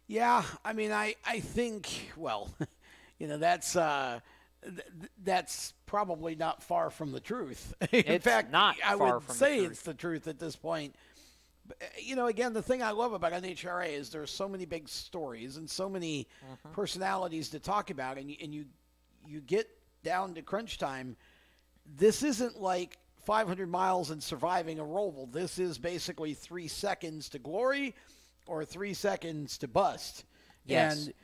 Yeah, I mean, I think, well, that's probably not far from the truth. In fact, I would say it's the truth at this point. But, again, the thing I love about NHRA is there's so many big stories and so many personalities to talk about, and you get down to crunch time. This isn't like 500 miles and surviving a roval. This is basically 3 seconds to glory or 3 seconds to bust. Yes. And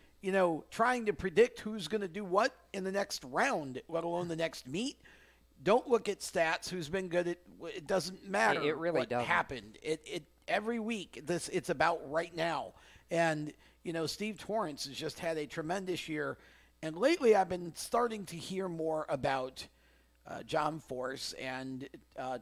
trying to predict who's going to do what in the next round, let alone the next meet. Don't look at stats. Who's been good at it doesn't matter. It really what doesn't. happened. It every week. It's about right now. And Steve Torrance has just had a tremendous year. And lately, I've been starting to hear more about John Force, and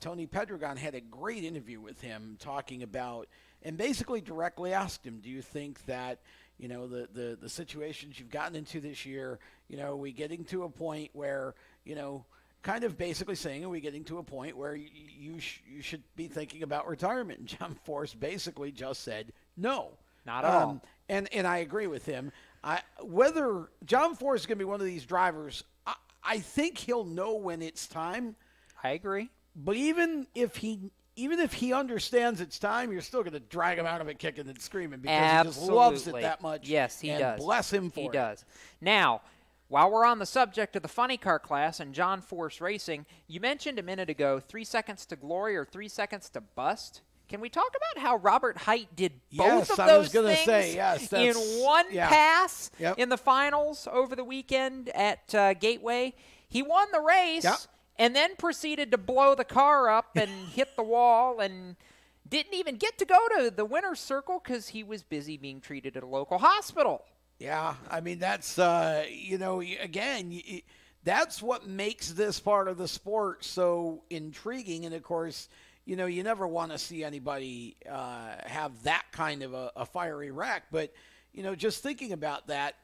Tony Pedregon had a great interview with him talking about, and basically directly asked him, do you think that the situations you've gotten into this year, are we getting to a point where, kind of basically saying, are we getting to a point where you should be thinking about retirement? And John Force basically just said, no. Not at all. And I agree with him. Whether John Force is going to be one of these drivers, I think he'll know when it's time. I agree. But even if he understands it's time, you're still going to drag him out of it kicking and screaming because he just loves it that much. Yes, he does. Bless him for it. He does. Now, while we're on the subject of the funny car class and John Force Racing, you mentioned a minute ago 3 seconds to glory or 3 seconds to bust. Can we talk about how Robert Height did both of those things in one pass in the finals over the weekend at Gateway? He won the race. Yep. And then proceeded to blow the car up and hit the wall and didn't even get to go to the winner's circle because he was busy being treated at a local hospital. Yeah, I mean, that's, again, that's what makes this part of the sport so intriguing. And, of course, you never want to see anybody have that kind of a fiery wreck. But, just thinking about that,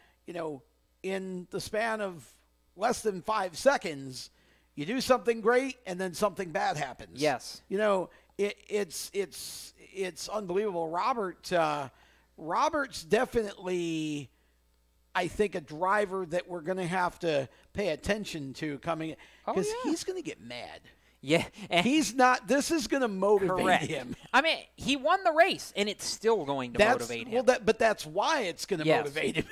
in the span of less than 5 seconds, you do something great, and then something bad happens. Yes. It's unbelievable. Robert's definitely, I think, a driver that we're going to have to pay attention to coming, because he's going to get mad. Yeah. He's not. This is going to motivate him. I mean, he won the race, and it's still going to motivate him. Well, but that's why it's going to motivate him.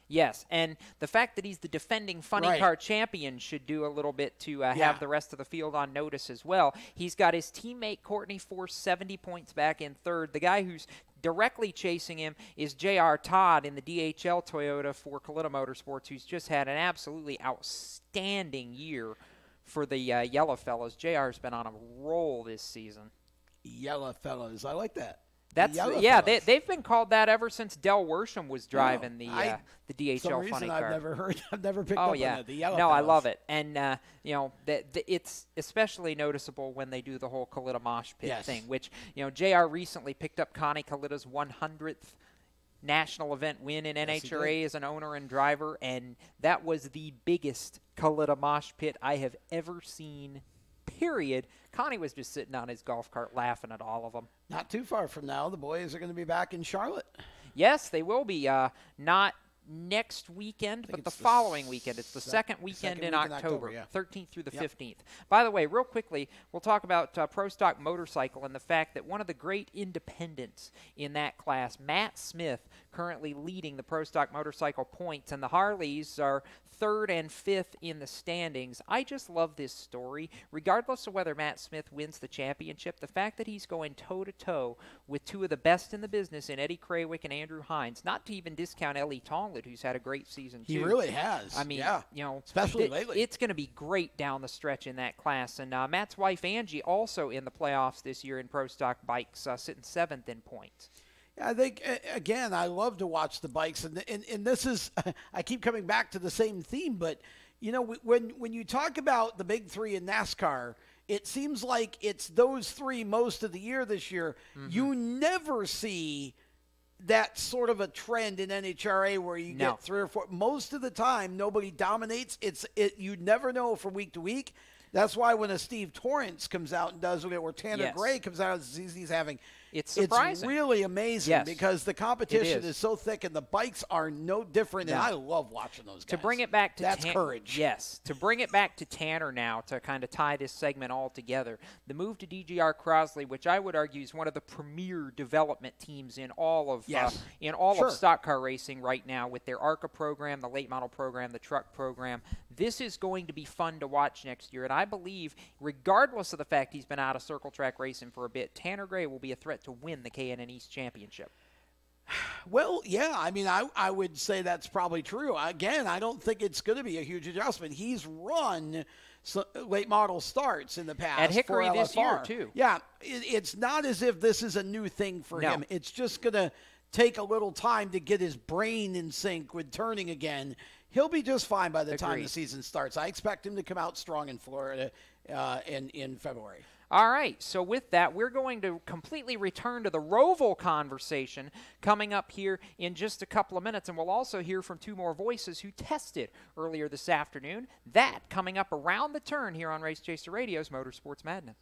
Yes, and the fact that he's the defending funny car champion should do a little bit to have the rest of the field on notice as well. He's got his teammate Courtney Force 70 points back in third. The guy who's Directly chasing him is J.R. Todd in the DHL Toyota for Kalitta Motorsports, who's just had an absolutely outstanding year for the Yellow Fellows. JR's been on a roll this season. Yellow Fellows. I like that. They've been called that ever since Del Worsham was driving the DHL some reason funny I've car. I've never picked up on that. The Yellow No, Fellows. I love it, and it's especially noticeable when they do the whole Kalitta Mosh Pit thing, which JR recently picked up Connie Kalitta's 100th national event win in NHRA as an owner and driver, and that was the biggest Kalitta Mosh Pit I have ever seen. Period. Connie was just sitting on his golf cart laughing at all of them. Not too far from now, the boys are going to be back in Charlotte. Yes, they will be. Not next weekend, but the following weekend. It's the second weekend in October, 13th through the 15th. By the way, real quickly, we'll talk about Pro Stock Motorcycle and the fact that one of the great independents in that class, Matt Smith, currently leading the Pro Stock Motorcycle points, and the Harleys are 3rd and 5th in the standings. I just love this story. Regardless of whether Matt Smith wins the championship, the fact that he's going toe-to-toe with two of the best in the business in Eddie Krawick and Andrew Hines, not to even discount Ellie Tonglet, who's had a great season, too. He really has. I mean, especially lately. It's going to be great down the stretch in that class. And Matt's wife, Angie, also in the playoffs this year in Pro Stock Bikes, sitting 7th in points. I think, again, I love to watch the bikes, and this is, I keep coming back to the same theme, but, when you talk about the big three in NASCAR, it seems like it's those three most of the year this year. Mm-hmm. You never see that sort of a trend in NHRA where you get 3 or 4. Most of the time, nobody dominates. You never know from week to week. That's why when a Steve Torrance comes out and does it, or Tanner Gray comes out as he's having, it's surprising. It's really amazing because the competition is so thick and the bikes are no different, and I love watching those guys. To bring it back to That's courage. Yes. To bring it back to Tanner now, to kind of tie this segment all together, the move to DGR Crosley, which I would argue is one of the premier development teams in all of of stock car racing right now, with their ARCA program, the late model program, the truck program. This is going to be fun to watch next year, and I believe, regardless of the fact he's been out of circle track racing for a bit, Tanner Gray will be a threat to win the K&N East Championship. Well, yeah, I mean, I would say that's probably true. Again, I don't think it's going to be a huge adjustment. He's run late model starts in the past. At Hickory for this year, LFR. too. Yeah, it's not as if this is a new thing for him. It's just going to take a little time to get his brain in sync with turning again. He'll be just fine by the time the season starts. I expect him to come out strong in Florida in February. All right, so with that, we're going to completely return to the Roval conversation coming up here in just a couple of minutes, and we'll also hear from 2 more voices who tested earlier this afternoon. That coming up around the turn here on Race Chaser Radio's Motorsports Madness.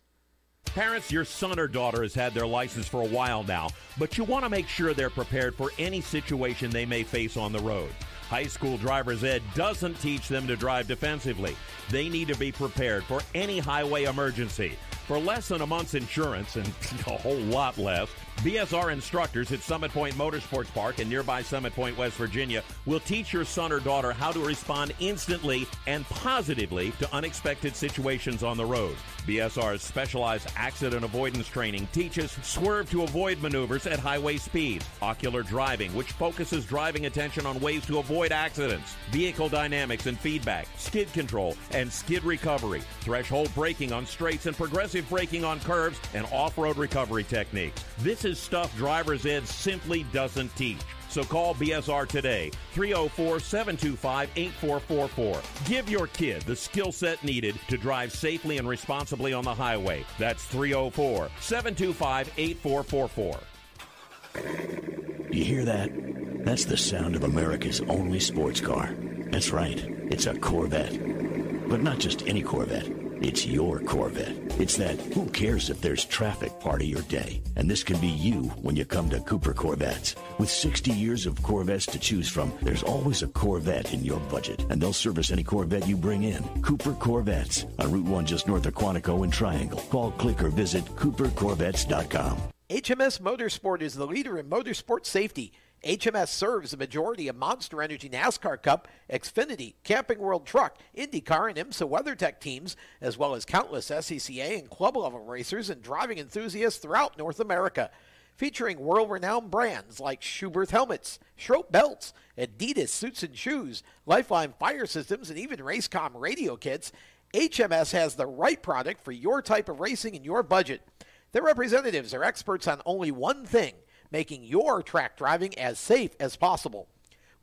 Parents, your son or daughter has had their license for a while now, but you want to make sure they're prepared for any situation they may face on the road. High school driver's ed doesn't teach them to drive defensively. They need to be prepared for any highway emergency. For less than a month's insurance, and a whole lot less, BSR instructors at Summit Point Motorsports Park in nearby Summit Point, West Virginia, will teach your son or daughter how to respond instantly and positively to unexpected situations on the road. BSR's specialized accident avoidance training teaches swerve to avoid maneuvers at highway speed, ocular driving, which focuses driving attention on ways to avoid accidents, vehicle dynamics and feedback, skid control and skid recovery, threshold braking on straights and progressive braking on curves, and off-road recovery techniques. This is stuff driver's ed simply doesn't teach. So call BSR today, 304-725-8444. Give your kid the skill set needed to drive safely and responsibly on the highway. That's 304-725-8444. You hear that? That's the sound of America's only sports car. That's right, it's a Corvette. But not just any Corvette. It's your Corvette. It's that who cares if there's traffic part of your day. And this can be you when you come to Cooper Corvettes. With 60 years of Corvettes to choose from, there's always a Corvette in your budget. And they'll service any Corvette you bring in. Cooper Corvettes on Route 1 just north of Quantico and Triangle. Call, click, or visit CooperCorvettes.com. HMS Motorsport is the leader in motorsport safety. HMS serves a majority of Monster Energy NASCAR Cup, Xfinity, Camping World Truck, IndyCar, and IMSA WeatherTech teams, as well as countless SCCA and club-level racers and driving enthusiasts throughout North America. featuring world-renowned brands like Schuberth helmets, Schroep belts, Adidas suits and shoes, Lifeline fire systems, and even Racecom radio kits. HMS has the right product for your type of racing and your budget. Their representatives are experts on only one thing, making your track driving as safe as possible.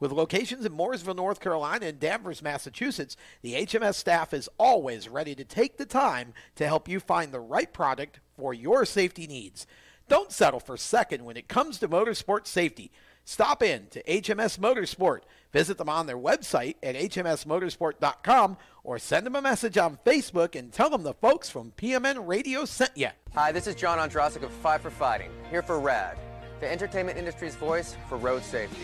With locations in Mooresville, North Carolina, and Danvers, Massachusetts, the HMS staff is always ready to take the time to help you find the right product for your safety needs. Don't settle for second when it comes to motorsport safety. Stop in to HMS Motorsport. Visit them on their website at hmsmotorsport.com or send them a message on Facebook and tell them the folks from PMN Radio sent you. Hi, this is John Ondrasik of Five for Fighting, here for RAD, the entertainment industry's voice for road safety.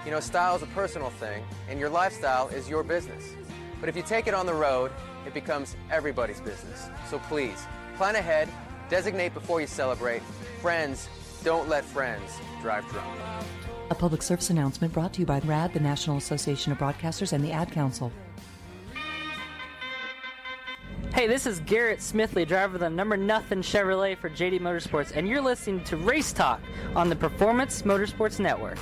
You know, style is a personal thing, and your lifestyle is your business. But if you take it on the road, it becomes everybody's business. So please, plan ahead, designate before you celebrate. Friends, don't let friends drive drunk. A public service announcement brought to you by RAD, the National Association of Broadcasters, and the Ad Council. Hey, this is Garrett Smithley, driver of the number nothing Chevrolet for JD Motorsports, and you're listening to Race Talk on the Performance Motorsports Network.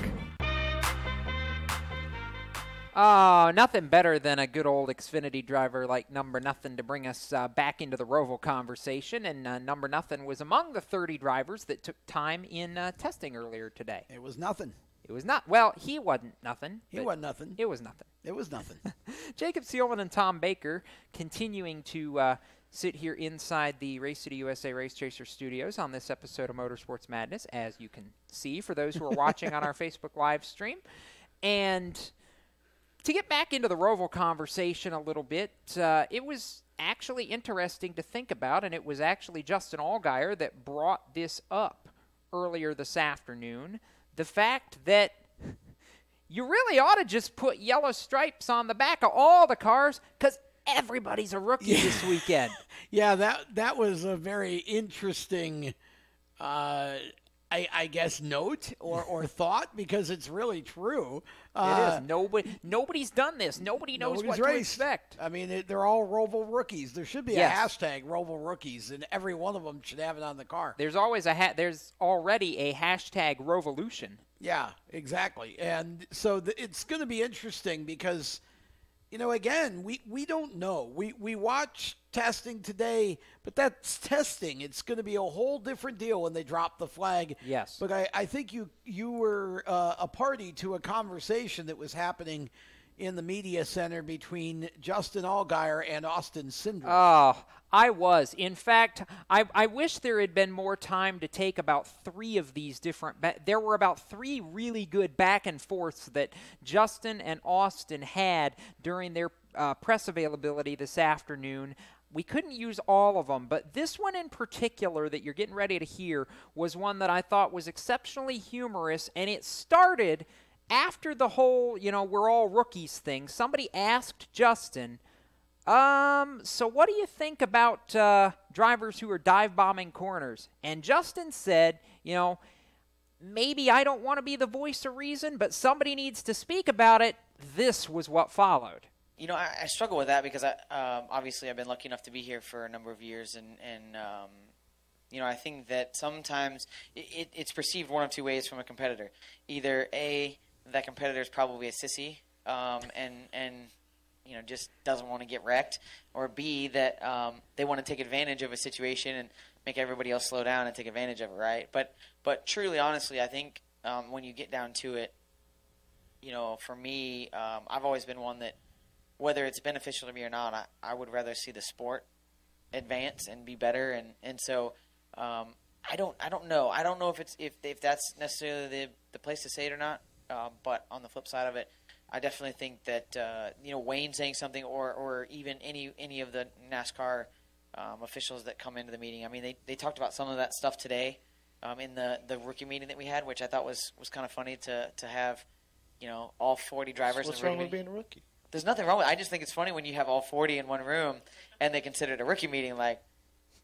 Oh, nothing better than a good old Xfinity driver like Number Nothing to bring us back into the Roval conversation. And Number Nothing was among the 30 drivers that took time in testing earlier today. It was nothing. It was not. Well, he wasn't nothing. He wasn't nothing. It was nothing. It was nothing. Jacob Seelman and Tom Baker continuing to sit here inside the Race City USA Race Chaser studios on this episode of Motorsports Madness, as you can see for those who are watching on our Facebook live stream. And to get back into the Roval conversation a little bit, it was actually interesting to think about, and it was actually Justin Allgaier that brought this up earlier this afternoon. The fact that you really ought to just put yellow stripes on the back of all the cars because everybody's a rookie this weekend. Yeah, that was a very interesting I guess note or thought, because it's really true. It is. Nobody's done this. Nobody knows what to expect. I mean, they're all Roval rookies. There should be a hashtag Roval rookies, and every one of them should have it on the car. There's always there's already a hashtag Rovolution. Yeah, exactly. And so it's going to be interesting because, you know, again, we don't know. We watch testing today, but that's testing. It's going to be a whole different deal when they drop the flag. Yes. But I think you were a party to a conversation that was happening in the media center between Justin Allgaier and Austin Cindric. Oh, I was. In fact, I wish there had been more time to take about three of these different there were about three really good back and forths that Justin and Austin had during their press availability this afternoon. We couldn't use all of them, but this one in particular that you're getting ready to hear was one that I thought was exceptionally humorous, and it started after the whole, we're all rookies thing. Somebody asked Justin, so what do you think about drivers who are dive bombing corners? And Justin said, maybe I don't want to be the voice of reason, but somebody needs to speak about it. This was what followed. I struggle with that because obviously I've been lucky enough to be here for a number of years, and I think that sometimes it's perceived one of two ways from a competitor. Either A, that competitor is probably a sissy and just doesn't want to get wrecked, or B, that they want to take advantage of a situation and make everybody else slow down and take advantage of it, right? But truly, honestly, I think when you get down to it, for me, I've always been one that, whether it's beneficial to me or not, I would rather see the sport advance and be better, and so I don't know. I don't know if that's necessarily the place to say it or not. But on the flip side of it, I definitely think that Wayne saying something, or even any of the NASCAR officials that come into the meeting. I mean, they talked about some of that stuff today in the rookie meeting that we had, which I thought was kind of funny to have all 40 drivers. What's wrong with being a rookie? There's nothing wrong with it. I just think it's funny when you have all 40 in one room and they consider it a rookie meeting. Like,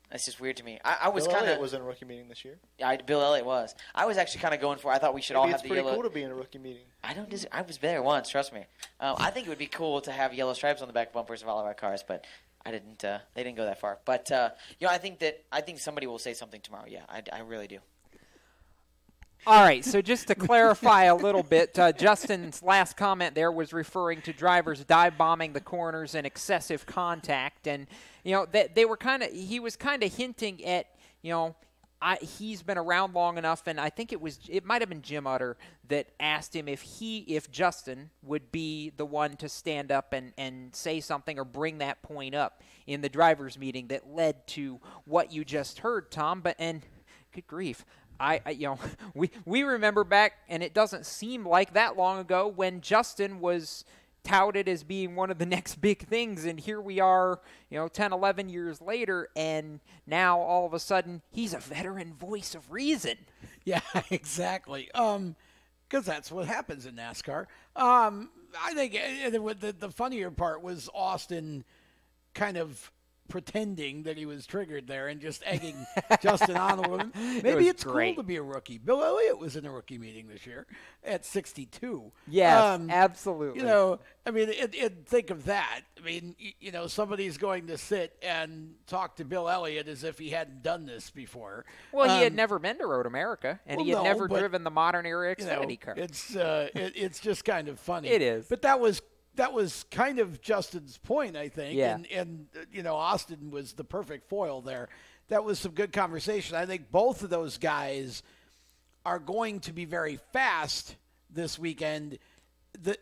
that's just weird to me. I was Bill kind of. Elliott was in a rookie meeting this year. Yeah, Bill Elliott was. I was actually kind of going for. I thought we should all have the yellow. It's pretty cool to be in a rookie meeting. I was there once. Trust me. I think it would be cool to have yellow stripes on the back bumpers of all of our cars, but I didn't. They didn't go that far. But I think somebody will say something tomorrow. Yeah, I really do. All right, so just to clarify a little bit, Justin's last comment there was referring to drivers dive bombing the corners and excessive contact, and they were he was kind of hinting at he's been around long enough, and I think it might have been Jim Utter that asked him if Justin would be the one to stand up and say something or bring that point up in the drivers' meeting that led to what you just heard, Tom. And good grief. We remember back, and it doesn't seem like that long ago, when Justin was touted as being one of the next big things, and here we are, 10, 11 years later, and now all of a sudden he's a veteran voice of reason. Yeah, exactly. Because that's what happens in NASCAR. I think the funnier part was Austin kind of pretending that he was triggered there and just egging Justin on a little. Maybe it's great. Cool to be a rookie. Bill Elliott was in a rookie meeting this year at 62. Yes, absolutely. Think of that. Somebody's going to sit and talk to Bill Elliott as if he hadn't done this before. Well, he had never been to Road America, and he had never driven the modern era Xfinity car. It's just kind of funny. It is. But that was kind of Justin's point, I think. Yeah. And Austin was the perfect foil there. That was some good conversation. I think both of those guys are going to be very fast this weekend.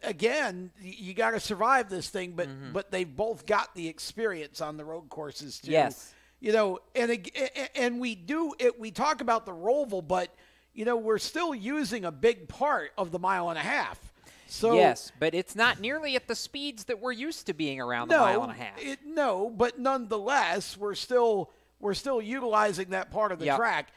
Again, you got to survive this thing, but they've both got the experience on the road courses too. Yes. And we talk about the Roval, but we're still using a big part of the mile and a half. So, yes, but it's not nearly at the speeds that we're used to being around the mile and a half. But nonetheless, we're still utilizing that part of the track.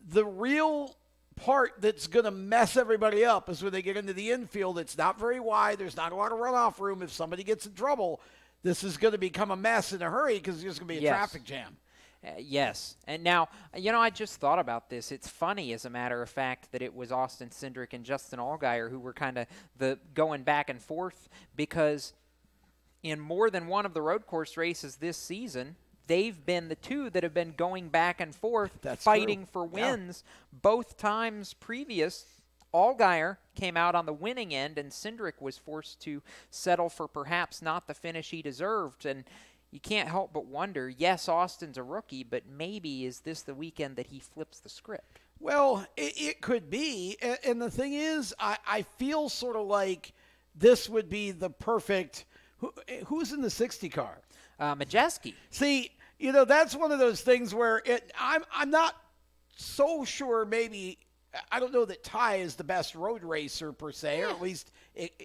The real part that's going to mess everybody up is when they get into the infield. It's not very wide. There's not a lot of runoff room. If somebody gets in trouble, this is going to become a mess in a hurry because there's going to be a traffic jam. Yes. And now, I just thought about this. It's funny, as a matter of fact, that it was Austin Cindric and Justin Allgaier who were kind of the going back and forth, because in more than one of the road course races this season, they've been the two that have been going back and forth, fighting for wins. Both times previous, Allgaier came out on the winning end, and Cindric was forced to settle for perhaps not the finish he deserved. And you can't help but wonder, yes, Austin's a rookie, but maybe is this the weekend that he flips the script? Well, it could be. And the thing is, I feel sort of like this would be the perfect – who's in the 60 car? Majeski. See, that's one of those things where I'm not so sure maybe – I don't know that Ty is the best road racer per se, or at least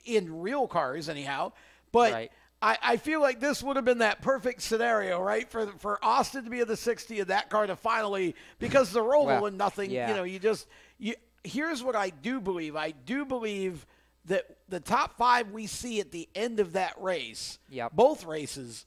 in real cars anyhow. But right. I feel like this would have been that perfect scenario, right, for Austin to be in the 60 and that car to finally, because the Roval and nothing, here's what I do believe. I do believe that the top five we see at the end of that race, both races,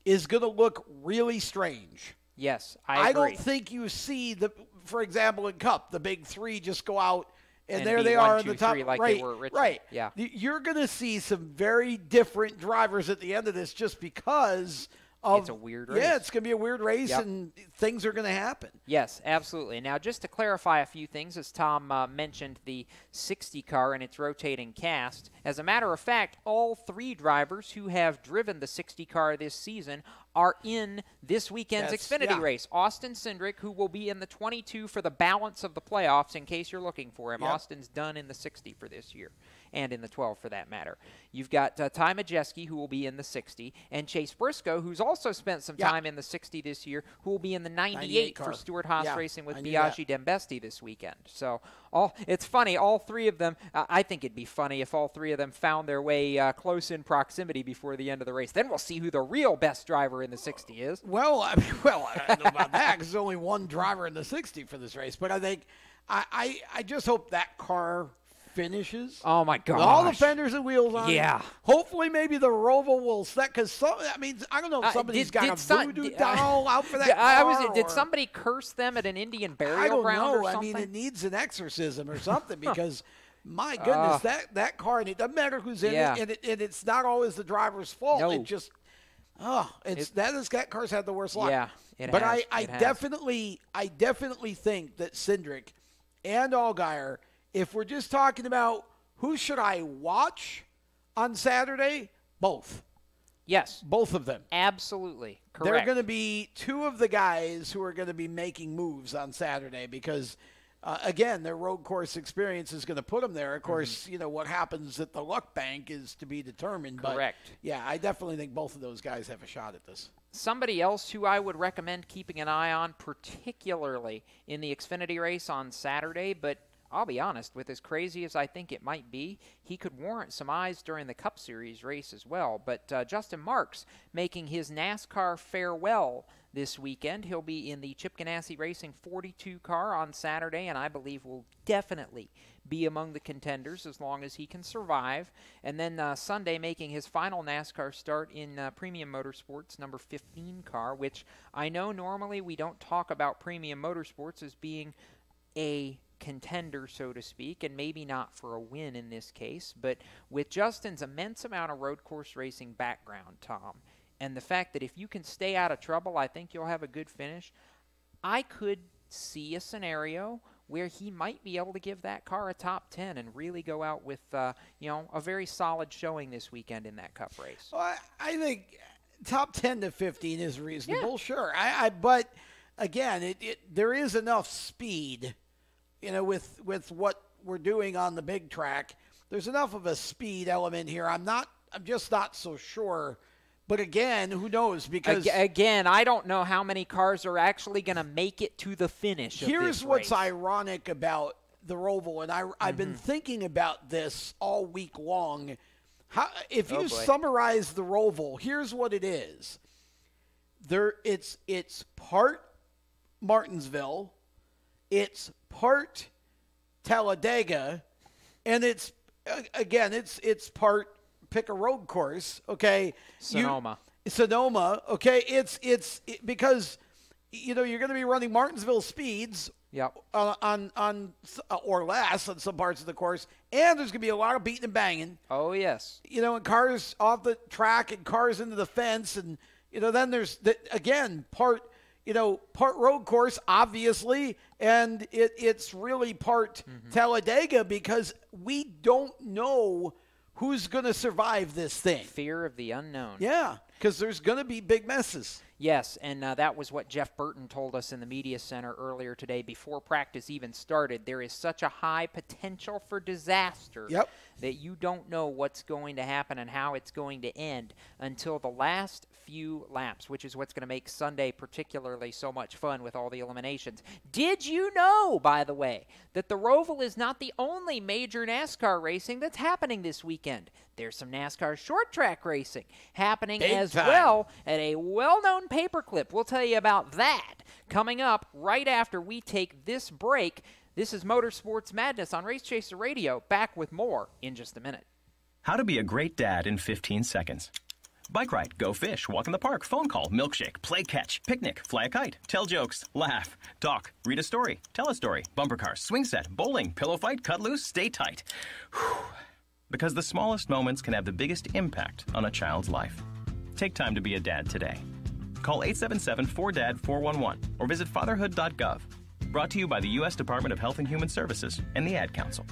is going to look really strange. Yes, I agree. I don't think you see, for example, in Cup, the big three just go out and there they 1, are 2, in the top. 3 like right, they were at right. Yeah. You're going to see some very different drivers at the end of this just because of. It's a weird race. Yeah, it's going to be a weird race, and things are going to happen. Yes, absolutely. Now, just to clarify a few things, as Tom mentioned the 60 car and its rotating cast. As a matter of fact, all three drivers who have driven the 60 car this season are in this weekend's Xfinity race. Austin Cindric, who will be in the 22 for the balance of the playoffs, in case you're looking for him. Yep. Austin's done in the 60 for this year, and in the 12 for that matter. You've got Ty Majeski, who will be in the 60, and Chase Briscoe, who's also spent some time in the 60 this year, who will be in the 98 for Stewart Haas Racing with Biaggi Dembesti this weekend. So it's funny, all three of them, I think it'd be funny if all three of them found their way close in proximity before the end of the race. Then we'll see who the real best driver in the 60 is. Well, I don't know about that, because there's only one driver in the 60 for this race. But I think I just hope that car finishes. Oh, my gosh. With all the fenders and wheels on. Yeah. Hopefully maybe the Roval will set, because I don't know if somebody's got a voodoo doll out for that car. Did somebody curse them at an Indian burial ground or something? I mean, it needs an exorcism or something, because my goodness, that car, and it doesn't matter who's in it, and it's not always the driver's fault. No. It just That car's had the worst luck. Yeah, but has. I definitely think that Cindric and Allgaier, if we're just talking about who should I watch on Saturday, both. Yes. Both of them. Absolutely. Correct. They're going to be two of the guys who are going to be making moves on Saturday because, again, their road course experience is going to put them there. Of course, what happens at the luck bank is to be determined. Correct. But, yeah, I definitely think both of those guys have a shot at this. Somebody else who I would recommend keeping an eye on, particularly in the Xfinity race on Saturday, but I'll be honest, with as crazy as I think it might be, he could warrant some eyes during the Cup Series race as well. But Justin Marks making his NASCAR farewell this weekend. He'll be in the Chip Ganassi Racing 42 car on Saturday, and I believe will definitely be among the contenders as long as he can survive. And then Sunday making his final NASCAR start in Premium Motorsports number 15 car, which I know normally we don't talk about Premium Motorsports as being a contender, so to speak, and maybe not for a win in this case, but with Justin's immense amount of road course racing background, Tom, and the fact that if you can stay out of trouble, I think you'll have a good finish. I could see a scenario where he might be able to give that car a top 10 and really go out with a very solid showing this weekend in that Cup race. Well, I think top 10 to 15 is reasonable, yeah. Sure. But again, there is enough speed. With what we're doing on the big track, there's enough of a speed element here. I'm just not so sure. But again, who knows? Because again, I don't know how many cars are actually going to make it to the finish. Here's what's ironic about the Roval, and I've been thinking about this all week long. If you summarize the Roval, here's what it is. It's part Martinsville. It's part Talladega, and it's part pick a road course, okay? Sonoma, okay? It's because you're going to be running Martinsville speeds, yep, on or less on some parts of the course, and there's going to be a lot of beating and banging. Oh yes, and cars off the track and cars into the fence, and then there's part road course, obviously, and it's really part Talladega because we don't know who's going to survive this thing. Fear of the unknown. Yeah, because there's going to be big messes. Yes, and that was what Jeff Burton told us in the media center earlier today before practice even started. There is such a high potential for disaster that you don't know what's going to happen and how it's going to end until the last few laps, which is what's going to make Sunday particularly so much fun with all the eliminations. Did you know, by the way, that the Roval is not the only major NASCAR racing that's happening this weekend? There's some NASCAR short track racing happening well at a well-known paperclip. We'll tell you about that coming up right after we take this break. This is Motorsports Madness on Race Chaser Radio. Back with more in just a minute. How to be a great dad in 15 seconds. Bike ride, go fish, walk in the park, phone call, milkshake, play catch, picnic, fly a kite, tell jokes, laugh, talk, read a story, tell a story, bumper car, swing set, bowling, pillow fight, cut loose, stay tight. Whew. Because the smallest moments can have the biggest impact on a child's life. Take time to be a dad today. Call 877-4DAD-411 or visit fatherhood.gov. Brought to you by the U.S. Department of Health and Human Services and the Ad Council.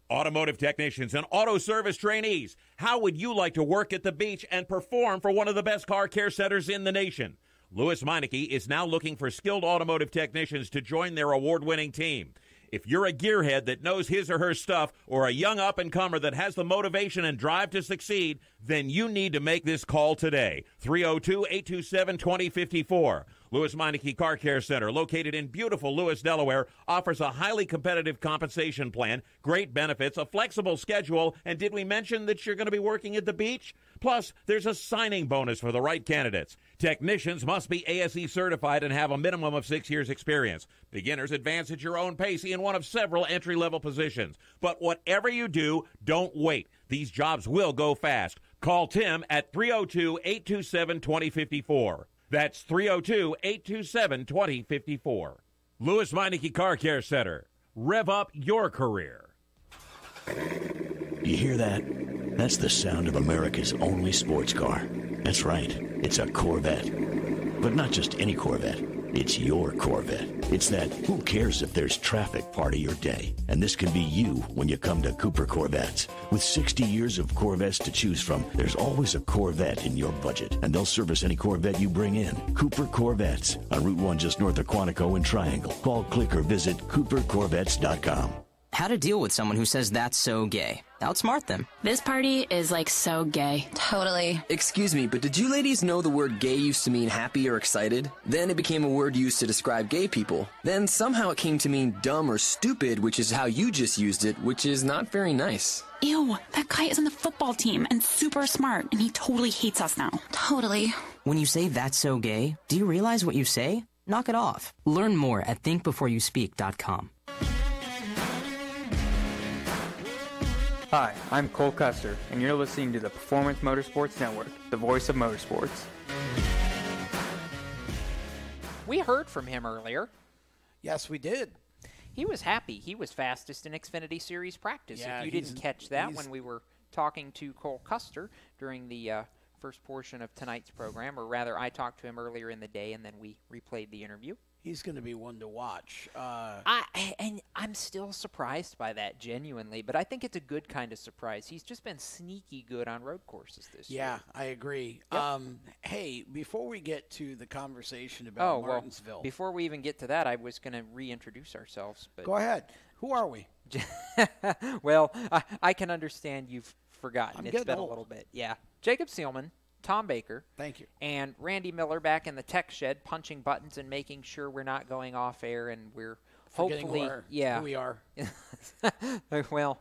Automotive technicians and auto service trainees, how would you like to work at the beach and perform for one of the best car care centers in the nation? Louis Meineke is now looking for skilled automotive technicians to join their award-winning team. If you're a gearhead that knows his or her stuff or a young up-and-comer that has the motivation and drive to succeed, then you need to make this call today. 302-827-2054. Louis Meineke Car Care Center, located in beautiful Lewis, Delaware, offers a highly competitive compensation plan, great benefits, a flexible schedule, and did we mention that you're going to be working at the beach? Plus, there's a signing bonus for the right candidates. Technicians must be ASE certified and have a minimum of 6 years experience. Beginners advance at your own pace in one of several entry-level positions. But whatever you do, don't wait. These jobs will go fast. Call Tim at 302-827-2054. That's 302-827-2054. Louis Meineke Car Care Center. Rev up your career. You hear that? That's the sound of America's only sports car. That's right. It's a Corvette. But not just any Corvette. It's your Corvette. It's that who cares if there's traffic part of your day. And this can be you when you come to Cooper Corvettes. With 60 years of Corvettes to choose from, there's always a Corvette in your budget. And they'll service any Corvette you bring in. Cooper Corvettes on Route 1 just north of Quantico and Triangle. Call, click, or visit CooperCorvettes.com. How to deal with someone who says that's so gay. Outsmart them. This party is like so gay. Totally. Excuse me, but did you ladies know the word gay used to mean happy or excited? Then it became a word used to describe gay people. Then somehow it came to mean dumb or stupid, which is how you just used it, which is not very nice. Ew, that guy is on the football team and super smart, and he totally hates us now. Totally. When you say that's so gay, do you realize what you say? Knock it off. Learn more at thinkbeforeyouspeak.com. Hi, I'm Cole Custer, and you're listening to the Performance Motorsports Network, the voice of motorsports. We heard from him earlier. Yes, we did. He was happy. He was fastest in Xfinity Series practice. Yeah, if you didn't catch that when we were talking to Cole Custer during the first portion of tonight's program, or rather I talked to him earlier in the day and then we replayed the interview. He's going to be one to watch. And I'm still surprised by that, genuinely, but I think it's a good kind of surprise. He's just been sneaky good on road courses this year. Yeah, I agree. Yep. Hey, before we get to the conversation about Martinsville. Well, before we even get to that, I was going to reintroduce ourselves. But go ahead. Who are we? Well, I can understand you've forgotten. It's been old. A little bit. Yeah. Jacob Seelman, Tom Baker. Thank you. And Randy Miller back in the tech shed punching buttons and making sure we're not going off air and we're hopefully who we are. Well,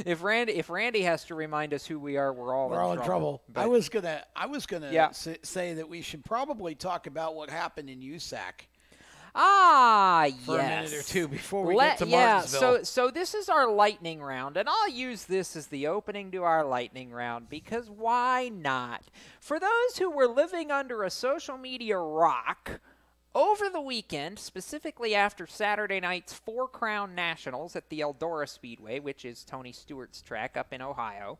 if Randy has to remind us who we are, we're all in trouble. I was gonna say that we should probably talk about what happened in USAC. For a minute or two before we get to Martinsville. Yeah, so this is our lightning round, and I'll use this as the opening to our lightning round because why not? For those who were living under a social media rock, over the weekend, specifically after Saturday night's Four Crown Nationals at the Eldora Speedway, which is Tony Stewart's track up in Ohio,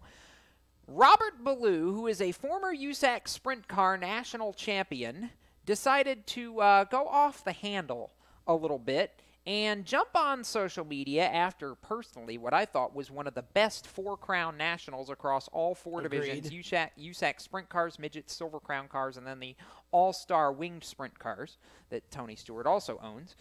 Robert Ballou, who is a former USAC Sprint Car national champion, decided to go off the handle a little bit and jump on social media after, personally, what I thought was one of the best Four Crown Nationals across all four divisions, USAC Sprint Cars, Midgets, Silver Crown Cars, and then the All-Star Winged Sprint Cars that Tony Stewart also owns.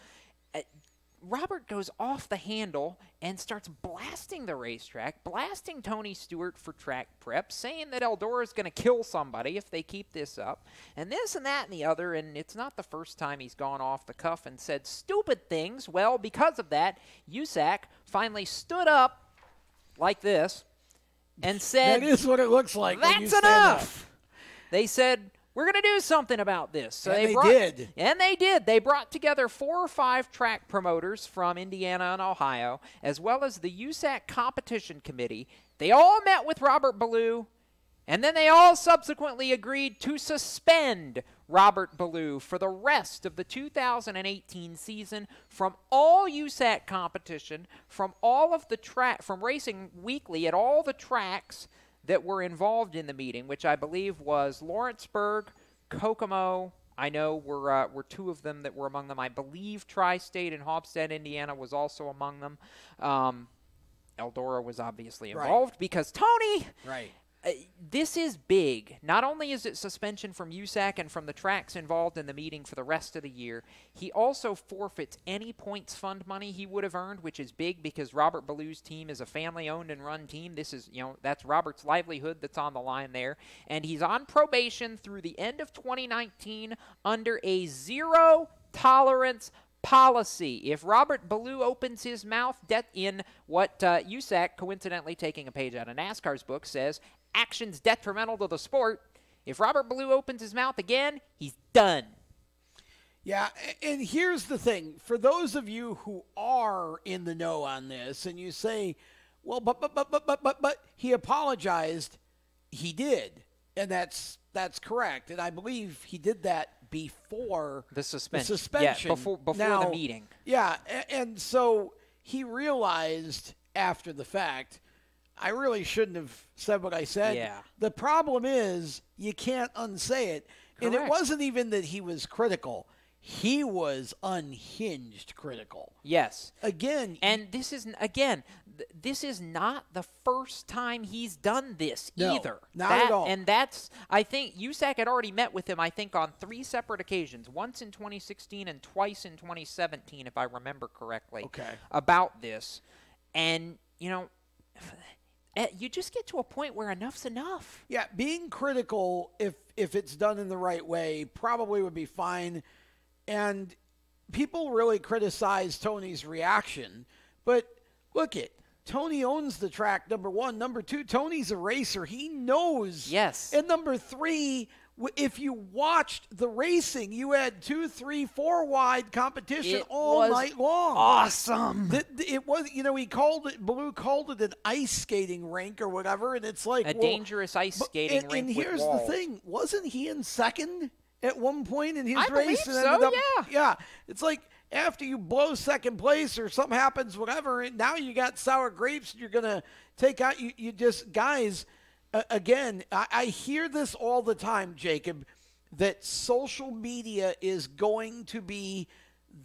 Robert goes off the handle and starts blasting the racetrack, blasting Tony Stewart for track prep, saying that Eldora is going to kill somebody if they keep this up, and this and that and the other, and it's not the first time he's gone off the cuff and said stupid things. Well, because of that, USAC finally stood up like this and said, that is what it looks like. That's enough. They said, we're going to do something about this. So they did. And they did. They brought together 4 or 5 track promoters from Indiana and Ohio, as well as the USAC Competition Committee. They all met with Robert Ballou, and then they all subsequently agreed to suspend Robert Ballou for the rest of the 2018 season from all USAC competition, from all of the from racing weekly at all the tracks that were involved in the meeting, which I believe was Lawrenceburg, Kokomo. I know were 2 of them that were among them. I believe Tri-State and Hofstad, Indiana was also among them. Eldora was obviously involved because Tony. Right. This is big. Not only is it suspension from USAC and from the tracks involved in the meeting for the rest of the year, he also forfeits any points fund money he would have earned, which is big because Robert Ballou's team is a family-owned and run team. This is, that's Robert's livelihood that's on the line there. And he's on probation through the end of 2019 under a zero-tolerance policy. If Robert Ballou opens his mouth in what USAC, coincidentally taking a page out of NASCAR's book, says actions detrimental to the sport, if Robert Ballou opens his mouth again, he's done. Yeah, and here's the thing. For those of you who are in the know on this, and you say, well, but he apologized, he did. And that's correct. And I believe he did that before the suspension. Yeah, before the meeting. Yeah, and so he realized after the fact, I really shouldn't have said what I said. Yeah. The problem is you can't unsay it. And it wasn't even that he was critical. He was unhinged critical. Yes. Again. And this is not the first time he's done this either. Not at all. And that's, I think, USAC had already met with him, I think, on 3 separate occasions. Once in 2016 and twice in 2017, if I remember correctly. Okay. About this. And, you just get to a point where enough's enough. Yeah, being critical, if it's done in the right way, probably would be fine. And people really criticize Tony's reaction. But look Tony owns the track, number one. Number two, Tony's a racer. He knows. Yes. And number three, if you watched the racing, you had 2, 3, 4 wide competition all night long. Awesome. It was, Blue called it an ice skating rink or whatever, and it's like a dangerous ice skating rink. And here's the thing: wasn't he in second at one point in his I race? believe so. Yeah. It's like after you blow second place or something happens, whatever, and now you got sour grapes, and you're gonna take out. You just guys. Again, I hear this all the time, Jacob, that social media is going to be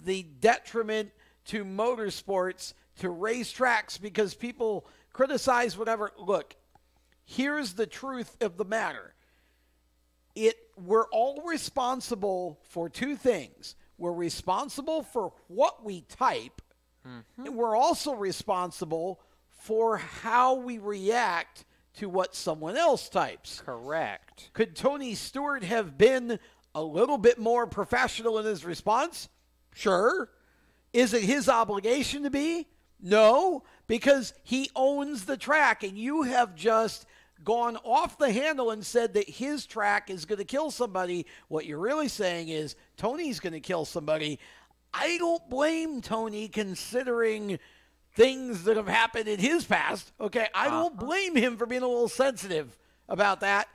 the detriment to motorsports, to racetracks, because people criticize whatever. Look, here's the truth of the matter. We're all responsible for 2 things. We're responsible for what we type, and we're also responsible for how we react to what someone else types. Correct. Could Tony Stewart have been a little bit more professional in his response? Sure. Is it his obligation to be? No, because he owns the track, and you have just gone off the handle and said that his track is going to kill somebody. What you're really saying is Tony's going to kill somebody. I don't blame Tony, considering things that have happened in his past. Okay, I don't blame him for being a little sensitive about that.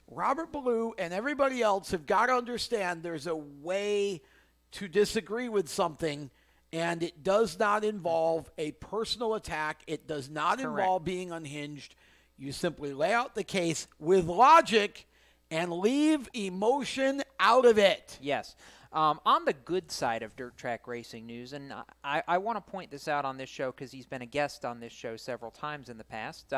Robert Ballou and everybody else have got to understand there's a way to disagree with something, and it does not involve a personal attack. It does not involve being unhinged. You simply lay out the case with logic and leave emotion out of it. Yes. On the good side of dirt track racing news, and I want to point this out on this show because he's been a guest on this show several times in the past.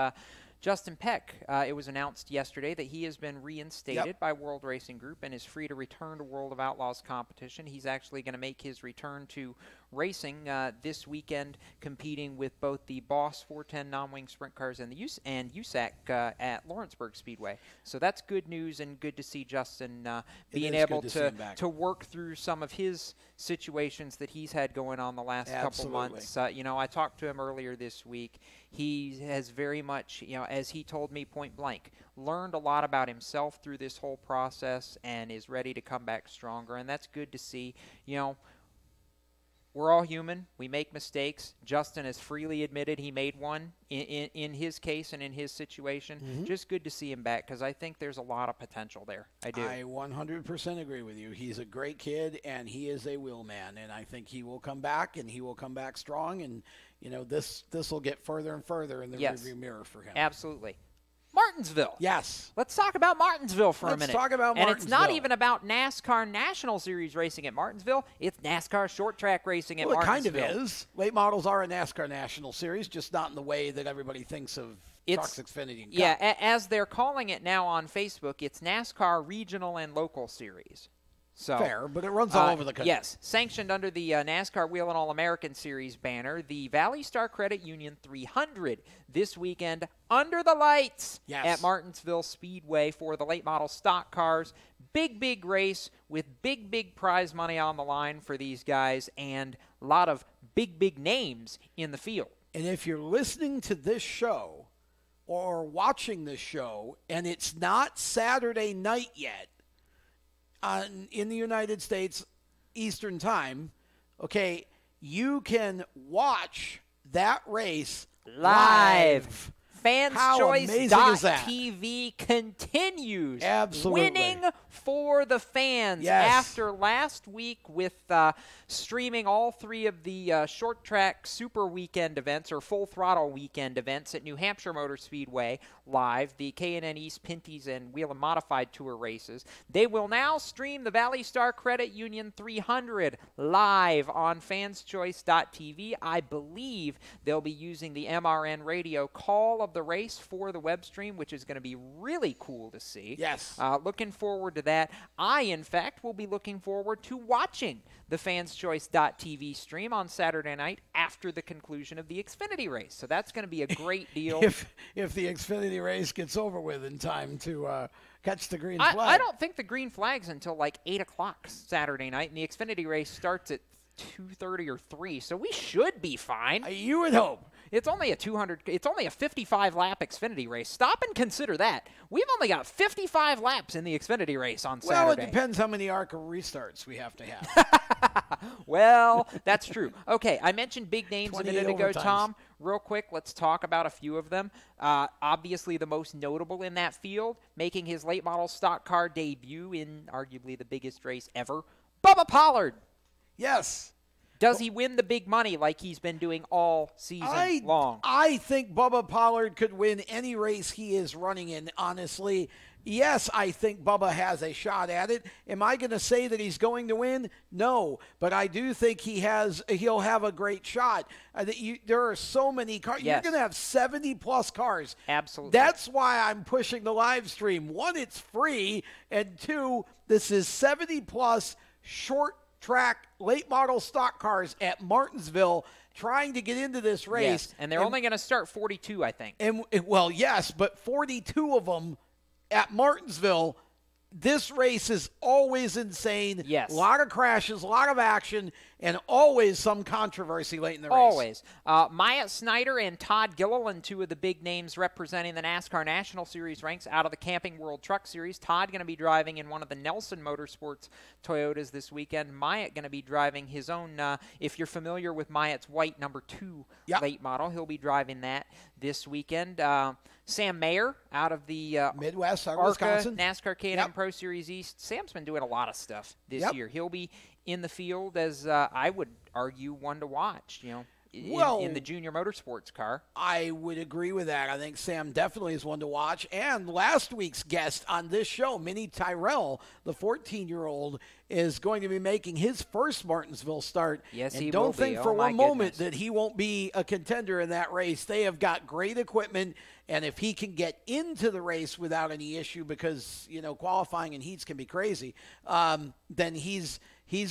Justin Peck, it was announced yesterday that he has been reinstated by World Racing Group and is free to return to World of Outlaws competition. He's actually going to make his return to racing this weekend, competing with both the Boss 410 non-wing sprint cars and USAC at Lawrenceburg Speedway. So that's good news, and good to see Justin being able to work through some of his situations that he's had going on the last couple months. I talked to him earlier this week. He has very much, as he told me point blank, learned a lot about himself through this whole process and is ready to come back stronger, and that's good to see. We're all human. We make mistakes. Justin has freely admitted he made one in his case and in his situation. Just good to see him back, because I think there's a lot of potential there. I do. I 100% agree with you. He's a great kid, and he is a wheel man, and I think he will come back, and he will come back strong, and this will get further and further in the rearview mirror for him. Absolutely. Martinsville. Yes. Let's talk about Martinsville for a minute. Let's talk about Martinsville. And it's not even about NASCAR National Series racing at Martinsville. It's NASCAR short track racing at Martinsville. It kind of is. Late models are a NASCAR National Series, just not in the way that everybody thinks of Trucks, Xfinity, and Cup. Yeah, as they're calling it now on Facebook, it's NASCAR Regional and Local Series. So, fair, but it runs all over the country. Yes, sanctioned under the NASCAR Wheel and All-American Series banner, the Valley Star Credit Union 300 this weekend under the lights at Martinsville Speedway for the late model stock cars. Big race with big prize money on the line for these guys, and a lot of big names in the field. And if you're listening to this show or watching this show and it's not Saturday night yet, in the United States Eastern Time, okay, you can watch that race live FansChoice.tv continues winning for the fans after last week with streaming all 3 of the short track super weekend events or full throttle weekend events at New Hampshire Motor Speedway live, the K&N East Pinty's and Whelen Modified Tour races. They will now stream the Valley Star Credit Union 300 live on FansChoice.tv. I believe they'll be using the MRN radio call of the race for the web stream, which is going to be really cool to see. Yes. Looking forward to that. I, in fact, will be looking forward to watching the FansChoice.tv stream on Saturday night after the conclusion of the Xfinity race. So that's going to be a great deal. If the Xfinity race gets over with in time to catch the green flag. I don't think the green flag's until like 8 o'clock Saturday night, and the Xfinity race starts at 2:30 or 3, so we should be fine. You would hope. It's only a 55-lap Xfinity race. Stop and consider that. We've only got 55 laps in the Xfinity race on Saturday. Well, it depends how many ARCA restarts we have to have. Well, that's true. Okay, I mentioned big names a minute ago, Tom. Real quick, let's talk about a few of them. Obviously, the most notable in that field, making his late model stock car debut in arguably the biggest race ever, Bubba Pollard. Yes. Does he win the big money like he's been doing all season long? I think Bubba Pollard could win any race he is running in, honestly. Yes, I think Bubba has a shot at it. Am I going to say that he's going to win? No, but I do think he'll have a great shot. There are so many cars. Yes. You're going to have 70-plus cars. Absolutely. That's why I'm pushing the live stream. 1, it's free, and 2, this is 70-plus short track late model stock cars at Martinsville trying to get into this race. Yes, and they're only going to start 42, I think. Well, yes, but 42 of them at Martinsville. This race is always insane. Yes. A lot of crashes, a lot of action, and always some controversy late in the race. Always. Myatt Snyder and Todd Gilliland, 2 of the big names representing the NASCAR National Series ranks out of the Camping World Truck Series. Todd going to be driving in one of the Nelson Motorsports Toyotas this weekend. Myatt going to be driving his own, if you're familiar with Myatt's white number 2 late model, he'll be driving that this weekend. Sam Mayer out of the Midwest, Wisconsin NASCAR K&N Pro Series East. Sam's been doing a lot of stuff this year. He'll be in the field as I would argue one to watch. In the junior motorsports car. I would agree with that. I think Sam definitely is one to watch. And last week's guest on this show, Minnie Tyrell, the 14-year-old, is going to be making his first Martinsville start. Yes, and he don't will think be. for one moment that he won't be a contender in that race. They have got great equipment, and if he can get into the race without any issue, because qualifying in heats can be crazy, then he's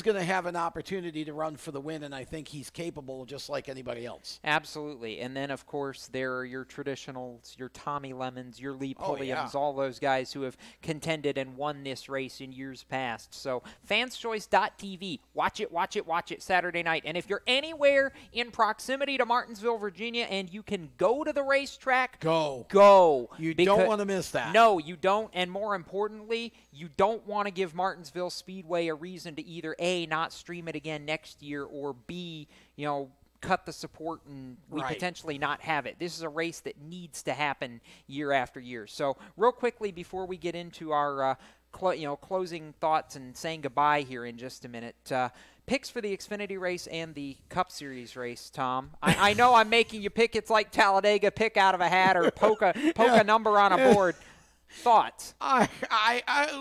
going to have an opportunity to run for the win, and I think he's capable just like anybody else. Absolutely. And then, of course, there are your traditionals, your Tommy Lemons, your Lee Pulliams, all those guys who have contended and won this race in years past. So fanschoice.tv, watch it Saturday night. And if you're anywhere in proximity to Martinsville, Virginia, and you can go to the racetrack, go. You don't want to miss that. No, you don't. And more importantly, you don't want to give Martinsville Speedway a reason to either A, not stream it again next year, or B, cut the support and we potentially not have it. This is a race that needs to happen year after year. So real quickly before we get into our closing thoughts and saying goodbye here in just a minute, picks for the Xfinity race and the Cup Series race, Tom. I know I'm making you pick. It's like Talladega, pick out of a hat or poke a number on a board. Thoughts? I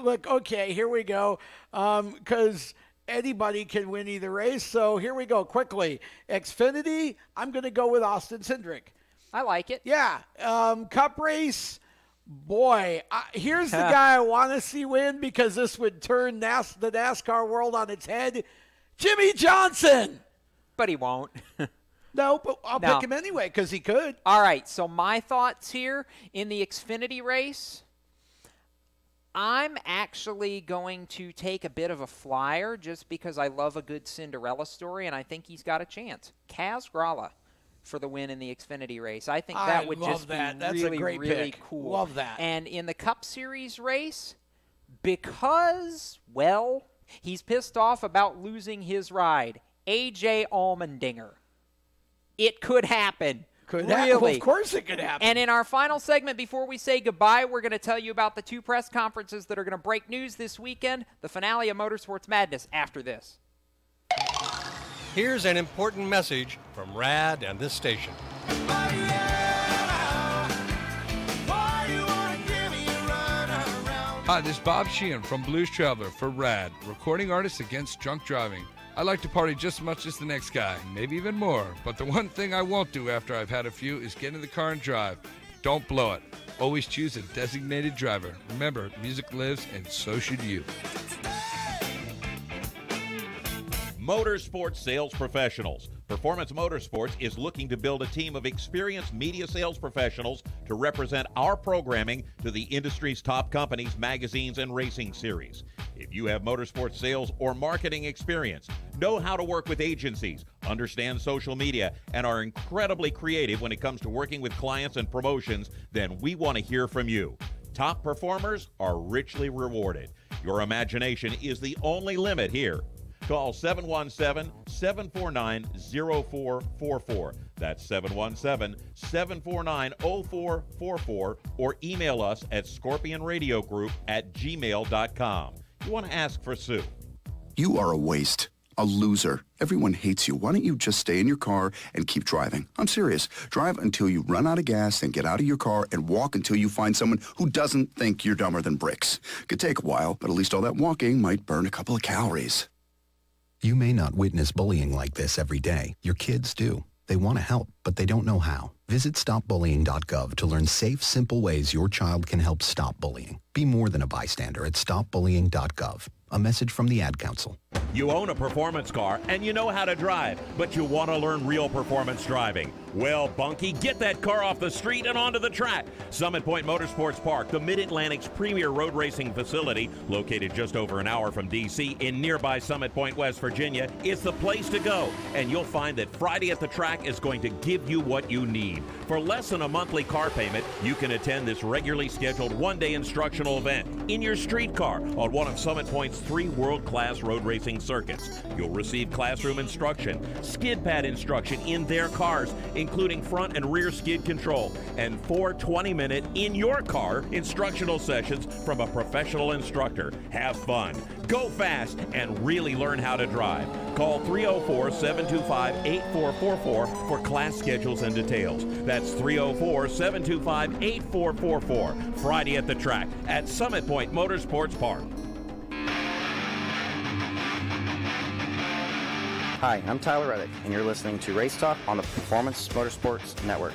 look, okay, here we go. Because anybody can win either race. So here we go quickly. Xfinity, I'm going to go with Austin Cindric. I like it. Yeah. Cup race, boy, here's the guy I want to see win because this would turn the NASCAR world on its head. Jimmy Johnson. But he won't. No, but I'll pick him anyway because he could. All right, so my thoughts here in the Xfinity race, I'm actually going to take a bit of a flyer just because I love a good Cinderella story, and I think he's got a chance. Kaz Grala for the win in the Xfinity race. I think that would just be really cool. Love that. And in the Cup Series race, because, well, he's pissed off about losing his ride, A.J. Allmendinger. It could happen. Could really. Well, of course it could happen. And in our final segment, before we say goodbye, we're going to tell you about the 2 press conferences that are going to break news this weekend, the finale of Motorsports Madness after this. Here's an important message from RAD and this station. Hi, this is Bob Sheehan from Blues Traveler for RAD, recording artists against drunk driving. I like to party just as much as the next guy, maybe even more. But the one thing I won't do after I've had a few is get in the car and drive. Don't blow it. Always choose a designated driver. Remember, music lives, and so should you. Motorsports sales professionals. Performance Motorsports is looking to build a team of experienced media sales professionals to represent our programming to the industry's top companies, magazines, and racing series. If you have motorsports sales or marketing experience, know how to work with agencies, understand social media, and are incredibly creative when it comes to working with clients and promotions, then we want to hear from you. Top performers are richly rewarded. Your imagination is the only limit here. Call 717-749-0444. That's 717-749-0444, or email us at scorpionradiogroup@gmail.com. You want to ask for Sue. You are a waste, a loser. Everyone hates you. Why don't you just stay in your car and keep driving? I'm serious. Drive until you run out of gas, then get out of your car and walk until you find someone who doesn't think you're dumber than bricks. Could take a while, but at least all that walking might burn a couple of calories. You may not witness bullying like this every day. Your kids do. They want to help, but they don't know how. Visit stopbullying.gov to learn safe, simple ways your child can help stop bullying. Be more than a bystander at stopbullying.gov. A message from the Ad Council. You own a performance car and you know how to drive, but you want to learn real performance driving. Well, Bunky, get that car off the street and onto the track. Summit Point Motorsports Park, the Mid-Atlantic's premier road racing facility, located just over an hour from D.C. in nearby Summit Point, West Virginia, is the place to go. And you'll find that Friday at the Track is going to give you what you need. For less than a monthly car payment, you can attend this regularly scheduled one-day instructional event in your street car on one of Summit Point's 3 world-class road racing circuits. You'll receive classroom instruction, skid pad instruction in their cars, including front and rear skid control, and 4 20-minute in-your-car instructional sessions from a professional instructor. Have fun, go fast, and really learn how to drive. Call 304-725-8444 for class schedules and details. That's 304-725-8444. Friday at the Track at Summit Point Motorsports Park. Hi, I'm Tyler Reddick, and you're listening to Race Talk on the Performance Motorsports Network.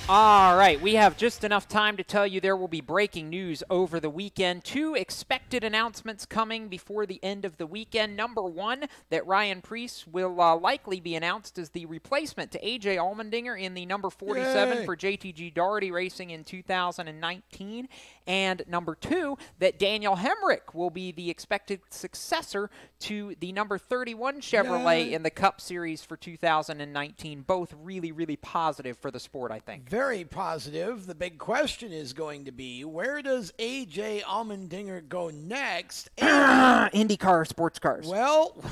All right, we have just enough time to tell you there will be breaking news over the weekend. 2 expected announcements coming before the end of the weekend. Number 1, that Ryan Preece will likely be announced as the replacement to A.J. Allmendinger in the number 47 Yay. for JTG Daugherty Racing in 2019. And number 2, that Daniel Hemrick will be the expected successor to the number 31 Chevrolet in the Cup Series for 2019. Both really, really positive for the sport, I think. Very positive. The big question is going to be, where does A.J. Allmendinger go next? IndyCar sports cars. Well,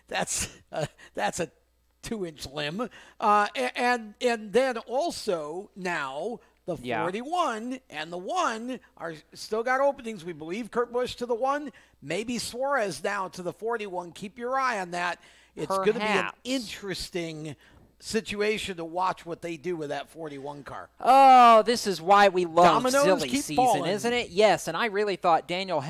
that's a 2-inch limb. And then also now the 41 and the 1 are still got openings. We believe Kurt Busch to the 1, maybe Suarez now to the 41. Keep your eye on that. It's going to be an interesting situation to watch what they do with that 41 car. Oh, this is why we love Dominoes silly keep season, falling. isn't it? Yes, and I really thought Daniel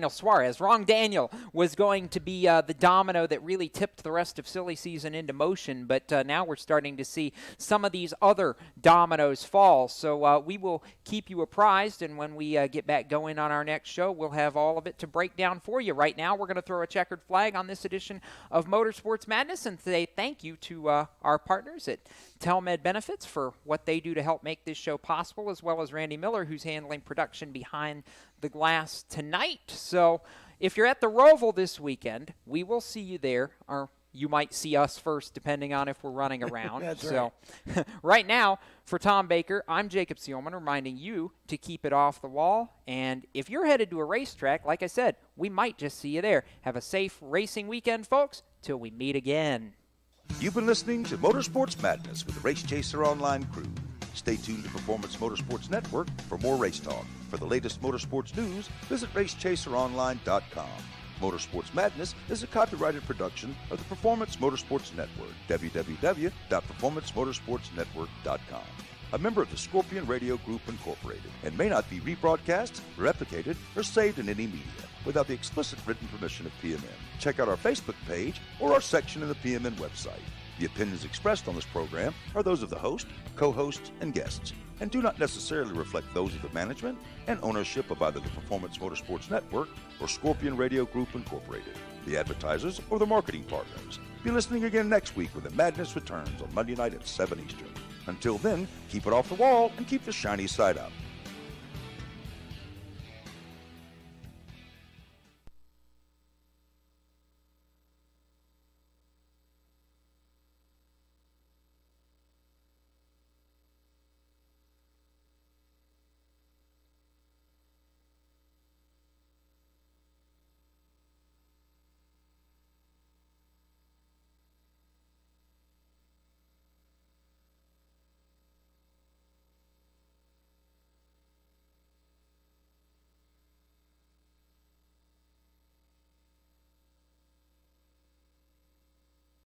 Suarez, wrong Daniel, was going to be the domino that really tipped the rest of silly season into motion, but now we're starting to see some of these other dominoes fall, so we will keep you apprised, and when we get back going on our next show, we'll have all of it to break down for you. Right now, we're going to throw a checkered flag on this edition of Motorsports Madness and say thank you to our partners at Telmed Benefits for what they do to help make this show possible, as well as Randy Miller, who's handling production behind the glass tonight. So if you're at the Roval this weekend, we will see you there, or you might see us first, depending on if we're running around. That's so right now, for Tom Baker, I'm Jacob Seelman, reminding you to keep it off the wall. And if you're headed to a racetrack, like I said, we might just see you there. Have a safe racing weekend, folks. Till we meet again. You've been listening to Motorsports Madness with the Race Chaser Online crew. Stay tuned to Performance Motorsports Network for more race talk. For the latest motorsports news, visit racechaseronline.com. Motorsports Madness is a copyrighted production of the Performance Motorsports Network, www.performancemotorsportsnetwork.com. A member of the Scorpion Radio Group Incorporated, and may not be rebroadcast, replicated, or saved in any media without the explicit written permission of PMN. Check out our Facebook page or our section in the PMN website. The opinions expressed on this program are those of the host, co-hosts, and guests, and do not necessarily reflect those of the management and ownership of either the Performance Motorsports Network or Scorpion Radio Group Incorporated, the advertisers, or the marketing partners. Be listening again next week when the madness returns on Monday night at 7 Eastern. Until then, keep it off the wall and keep the shiny side up.